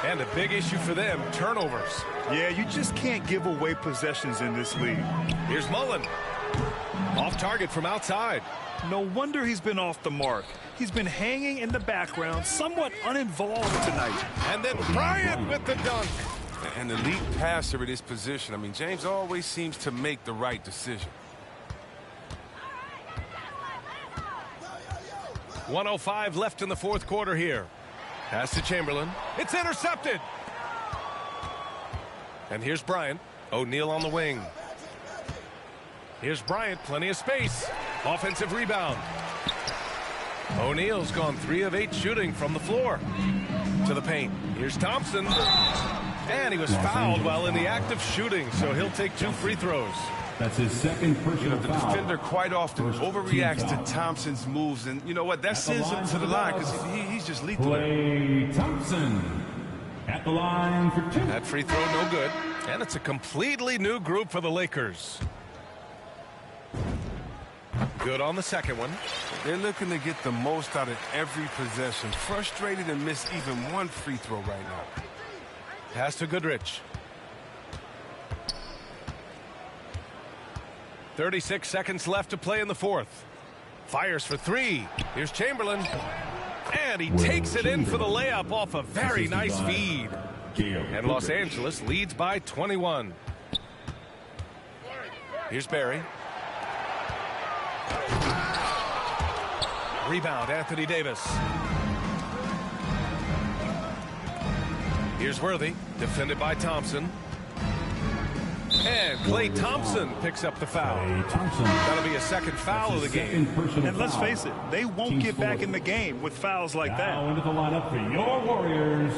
And a big issue for them, turnovers. Yeah, you just can't give away possessions in this league. Here's Mullen. Off target from outside. No wonder he's been off the mark. He's been hanging in the background, somewhat uninvolved tonight. And then Bryant with the dunk. An elite passer at his position. I mean, James always seems to make the right decision. 1:05 left in the fourth quarter here. Pass to Chamberlain. It's intercepted. And here's Bryant. O'Neal on the wing. Here's Bryant. Plenty of space. Offensive rebound. O'Neal's gone 3 of 8 shooting from the floor. To the paint. Here's Thompson. And he was fouled while in the act of shooting, so he'll take 2 free throws. That's his second personal The foul. defender quite often overreacts to Thompson's moves, and you know what? That sends him to the line because he's just lethal. Klay Thompson at the line for 2. That free throw no good, and it's a completely new group for the Lakers. Good on the second one. They're looking to get the most out of every possession. Frustrated to miss even 1 free throw right now. Pass to Goodrich. 36 seconds left to play in the fourth. Fires for 3. Here's Chamberlain. And he takes it in for the layup off a very nice feed. And Los Angeles leads by 21. Here's Barry. Rebound, Anthony Davis. Here's Worthy, defended by Thompson. And Klay Thompson picks up the foul. That'll be a second foul of the game. And let's face it, they won't get back in the game with fouls like that. Now into the lineup for your Warriors,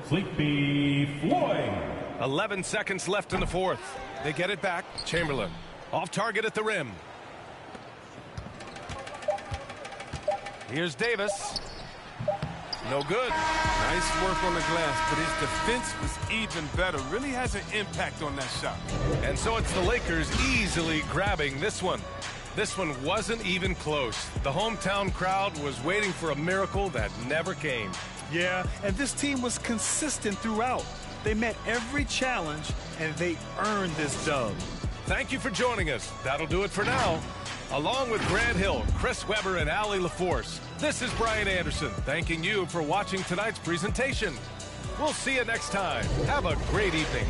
Sleepy Floyd. 11 seconds left in the fourth. They get it back. Chamberlain off target at the rim. Here's Davis. No good. Nice work on the glass, but his defense was even better. Really has an impact on that shot. And so it's the Lakers easily grabbing this one. This one wasn't even close. The hometown crowd was waiting for a miracle that never came. Yeah, and this team was consistent throughout. They met every challenge, and they earned this dub. Thank you for joining us. That'll do it for now. Along with Grant Hill, Chris Webber, and Allie LaForce, this is Brian Anderson thanking you for watching tonight's presentation. We'll see you next time. Have a great evening.